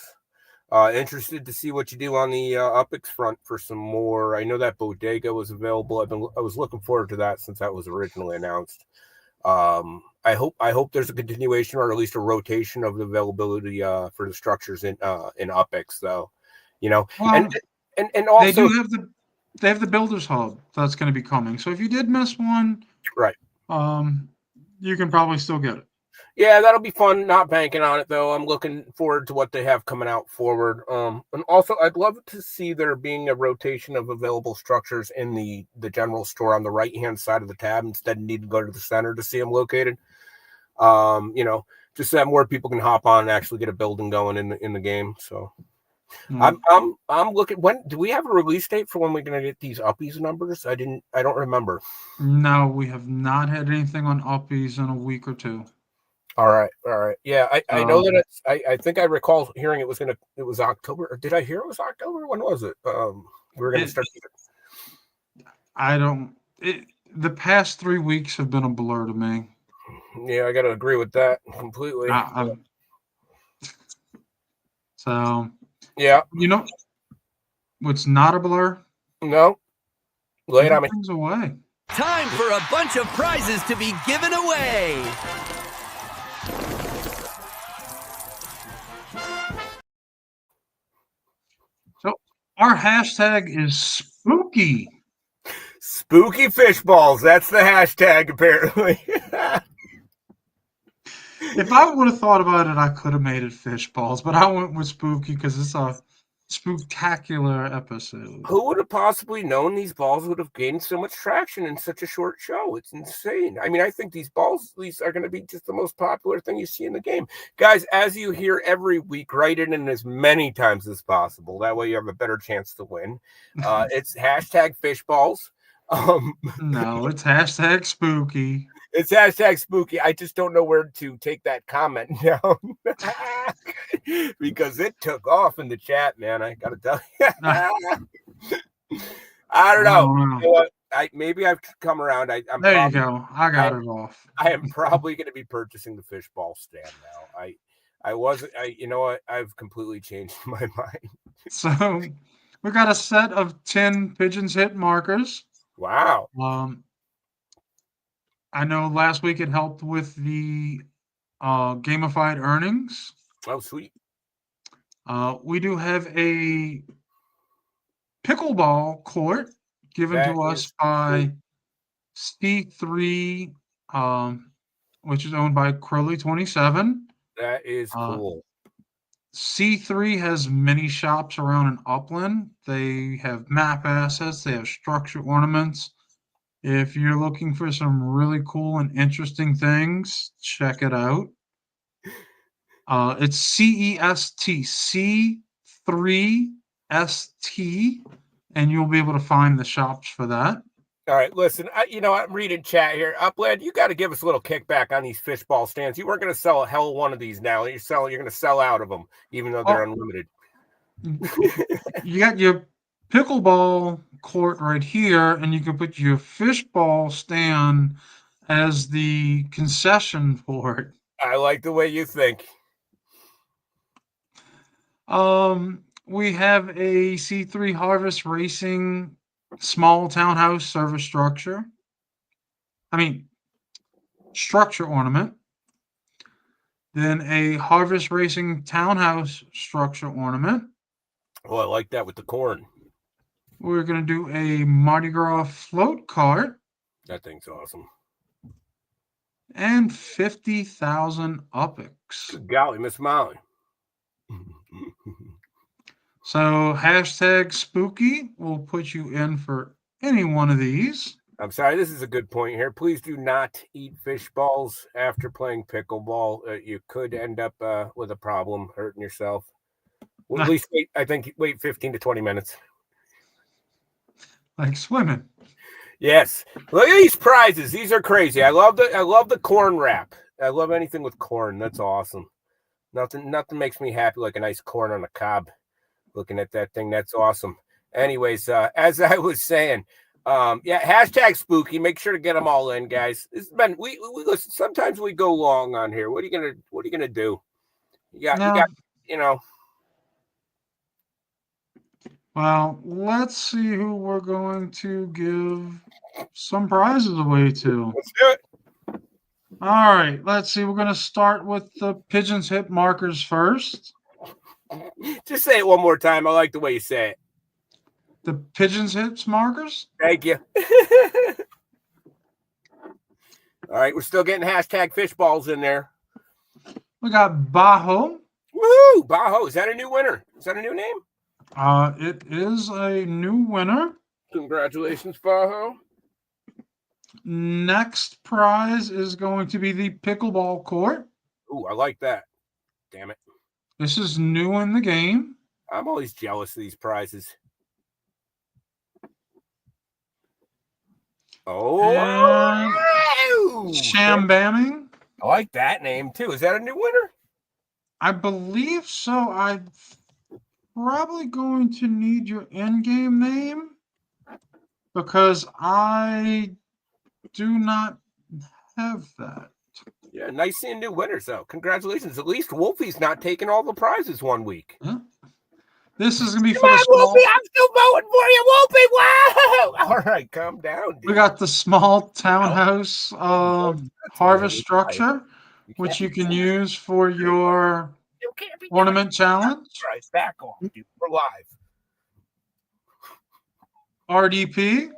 Interested to see what you do on the UPIX front for some more. I know that bodega was available. I was looking forward to that since that was originally announced. I hope there's a continuation or at least a rotation of the availability for the structures in UPIX, though. You know, Well, and also they have the Builders Hub that's going to be coming. So if you did miss one, right, you can probably still get it. yeah, that'll be fun. Not banking on it though. I'm looking forward to what they have coming out forward. And also I'd love to see there being a rotation of available structures in the general store on the right hand side of the tab instead of needing to go to the center to see them located. You know, just so that more people can hop on and actually get a building going in the game. So I'm looking. When do we have a release date for when we're going to get these uppies numbers? I don't remember. No, we have not had anything on uppies in a week or two. All right. Yeah, I know that it's. I think I recall hearing it was October. Or did I hear it was October? When was it? We were going to start. I don't. The past 3 weeks have been a blur to me. Yeah, I got to agree with that completely. So yeah, you know what's not a blur? No, lay it on me. Things away. Time for a bunch of prizes to be given away. So our hashtag is spooky. Spooky fish balls. That's the hashtag, apparently. If I would have thought about it, I could have made it fish balls, but I went with spooky because it's a spooktacular episode. Who would have possibly known these balls would have gained so much traction in such a short show? It's insane. I mean, I think these are going to be just the most popular thing you see in the game. Guys, as you hear every week, write it in as many times as possible. That way you have a better chance to win. It's hashtag fish balls. No, it's hashtag spooky. It's hashtag spooky. I just don't know where to take that comment down because it took off in the chat, man. I gotta tell you. I don't know. You know what? Maybe I've come around. There you go. I got it off. I am probably going to be purchasing the fish ball stand now. I wasn't. You know what? I've completely changed my mind. So we got a set of 10 Pigeons hit markers. Wow. I know last week it helped with the gamified earnings. Oh, sweet. We do have a pickleball court given to us by C3, which is owned by Crowley27. That is cool. C3 has many shops around in Upland. They have map assets. They have structure ornaments. If you're looking for some really cool and interesting things, check it out. It's C3ST, and you'll be able to find the shops for that. All right, listen, I'm reading chat here. Upland, you got to give us a little kickback on these fishball stands. You weren't going to sell a hell of one of these now. You're going to sell out of them, even though they're unlimited. You got your pickleball court right here, and you can put your fishball stand as the concession port. I like the way you think. We have a C3 Harvest Racing small townhouse service structure. Structure ornament. Then a Harvest Racing townhouse structure ornament. Oh, I like that with the corn. We're going to do a Mardi Gras float cart. That thing's awesome. And 50,000 Upics. Good golly, Miss Molly. So hashtag spooky will put you in for any one of these. I'm sorry, this is a good point here. Please do not eat fish balls after playing pickleball. You could end up with a problem, hurting yourself. Well, at least wait 15 to 20 minutes. Like swimming. Yes. Look at these prizes. These are crazy. I love the corn wrap. I love anything with corn. That's awesome. Nothing makes me happy like a nice corn on a cob. Looking at that thing, that's awesome. Anyways, as I was saying, hashtag spooky. Make sure to get them all in, guys. This has been we listen. Sometimes we go long on here. What are you gonna do? You got. Well, let's see who we're going to give some prizes away to. Let's do it. All right, let's see. We're going to start with the Pigeon's hip markers first. Just say it one more time. I like the way you say it. The Pigeon's hips markers? Thank you. All right, we're still getting hashtag fish balls in there. We got Bajo. Woo! Bajo. Is that a new winner? Is that a new name? It is a new winner. Congratulations, Bajo. Next prize is going to be the pickleball court. Ooh, I like that. Damn it. This is new in the game. I'm always jealous of these prizes. Oh, Shambamming. I like that name too. Is that a new winner? I believe so. I'm probably going to need your in-game name because I do not have that. Yeah, nice seeing new winners though. Congratulations. At least Wolfie's not taking all the prizes one week. Yeah. This is gonna be Come for on, the small... Wolfie, I'm still voting for you, Wolfie. Wow! All right, calm down, dude. We got the small townhouse harvest structure, which you can use for your ornament challenge. All right, back off, dude. We're live. RDP.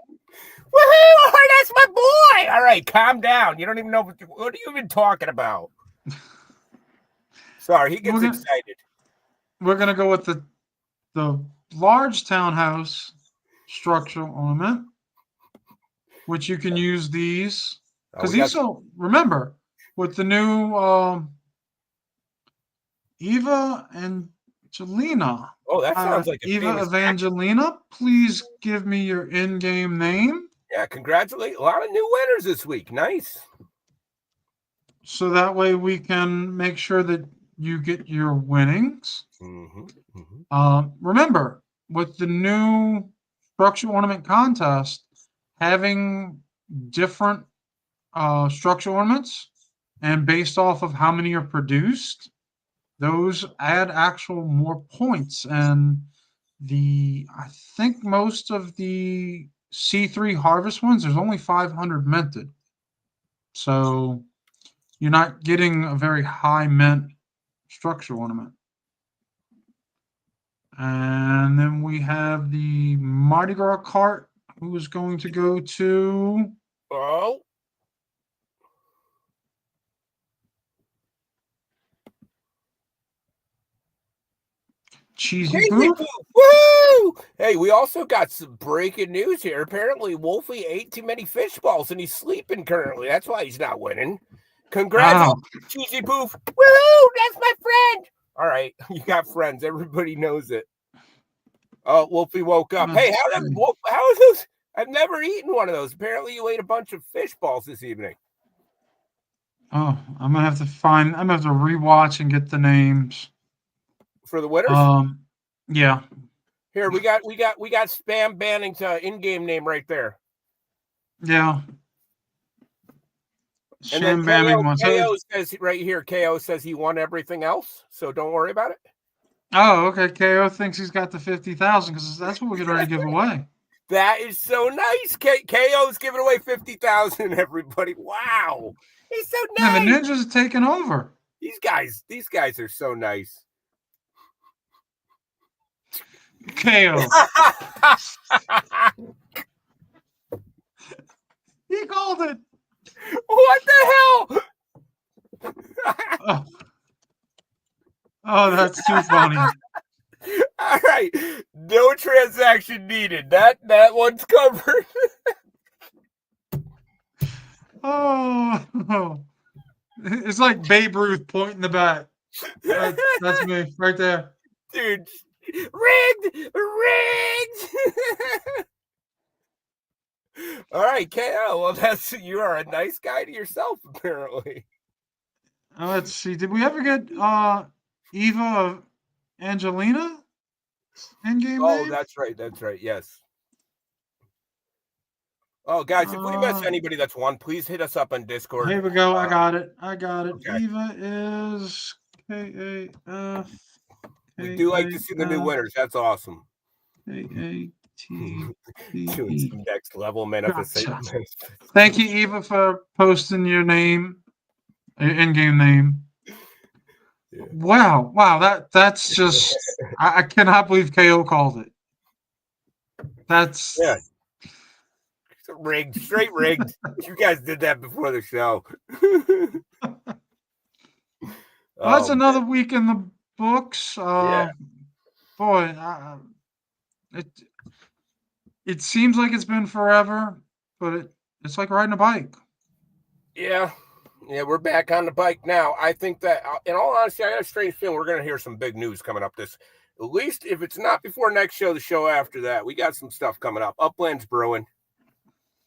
Woohoo! That's my boy. All right, calm down. You don't even know what are you even talking about. Sorry, he gets excited. We're gonna go with the large townhouse structural ornament, which you can use these because these will remember with the new Eva Angelina. Oh, that sounds like a Eva Evangelina. Please give me your in-game name. Yeah, congratulate a lot of new winners this week. Nice. So that way we can make sure that you get your winnings. Remember, with the new structure ornament contest, having different structure ornaments and based off of how many are produced, those add actual more points. And I think most of the C3 harvest ones, there's only 500 minted. So you're not getting a very high mint structure ornament. And then we have the Mardi Gras cart, who is going to go to... Oh. Cheesy Poo. Woo! Hey, we also got some breaking news here. Apparently, Wolfie ate too many fish balls and he's sleeping currently. That's why he's not winning. Congratulations, Cheesy Poof. Woohoo! That's my friend. All right, you got friends. Everybody knows it. Oh, Wolfie woke up. Hey, how is those? I've never eaten one of those. Apparently, you ate a bunch of fish balls this evening. Oh, I'm gonna have to rewatch and get the names For the winners? Yeah. Here we got Spam Banning's in-game name right there. Yeah. And then Banning KO says right here, KO says he won everything else, so don't worry about it. Oh, okay. KO thinks he's got the 50,000 because that's what we're getting ready to give away. That is so nice. KO's giving away 50,000. Everybody, wow, he's so nice. Yeah, the ninjas are taking over. These guys are so nice. KO. He called it. What the hell? Oh, that's too funny. All right, no transaction needed. That one's covered. Oh, it's like Babe Ruth pointing the bat. That's me right there, dude. Rigged. All right, KO. Well, you are a nice guy to yourself, apparently. Let's see. Did we ever get Eva of Angelina in-game? Oh, name? That's right. Yes. Oh, guys, if we miss anybody that's won, please hit us up on Discord. Here we go. I got it. Okay. Eva is KAF. We do like to see the new winners. That's awesome. KAT. Doing some next level manifestation. Gotcha. Thank you, Eva, for posting your name, your in-game name. Yeah. Wow, that's just I cannot believe KO called it. That's rigged, straight rigged. You guys did that before the show. That's another week in the books. Boy, it seems like it's been forever, but it's like riding a bike. Yeah, we're back on the bike now. I think that, in all honesty, I got a strange feeling we're going to hear some big news coming up at least if it's not before next show, the show after that. We got some stuff coming up. Upland's brewing.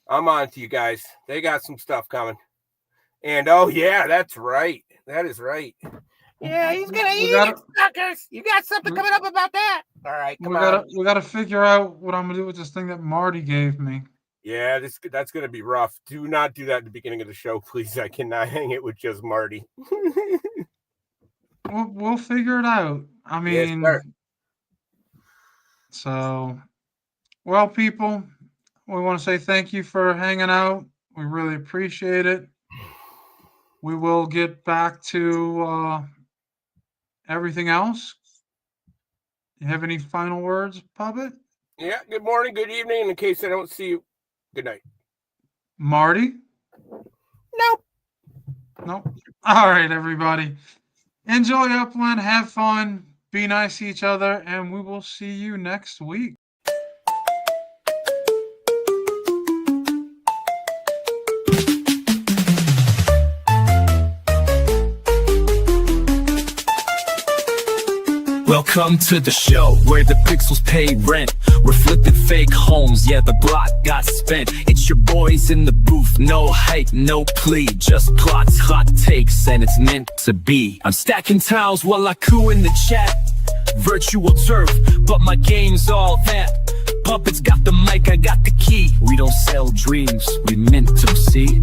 I'm on to you guys. They got some stuff coming. And, oh, yeah, that's right. That is right. Yeah, he's going to eat it, suckers. You got something coming up about that. All right, come on. We got to figure out what I'm going to do with this thing that Marty gave me. Yeah, that's going to be rough. Do not do that at the beginning of the show, please. I cannot hang it with just Marty. We'll figure it out. I mean, yes, so, well, people, we want to say thank you for hanging out. We really appreciate it. We will get back to everything else. You have any final words, Puppet? Yeah, good morning, good evening. In case I don't see you, good night. Marty? Nope. All right, everybody. Enjoy Upland. Have fun. Be nice to each other. And we will see you next week. Welcome to the show where the pixels pay rent. We're flipping fake homes, yeah, the block got spent. It's your boys in the booth, no hype, no plea. Just plots, hot takes, and it's meant to be. I'm stacking tiles while I coo in the chat. Virtual turf, but my game's all that. Puppets got the mic, I got the key. We don't sell dreams, we mint them, see?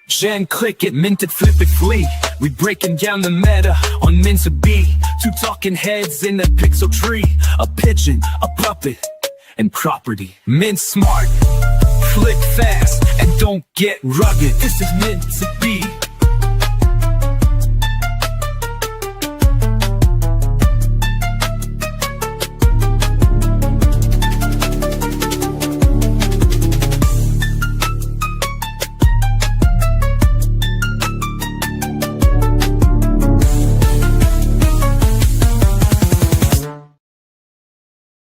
Gen click it, mint it, flip it, flee. We breaking down the meta on mint to be. Two talking heads in a pixel tree. A pigeon, a puppet, and property. Mint smart, flick fast, and don't get rugged. This is meant to be.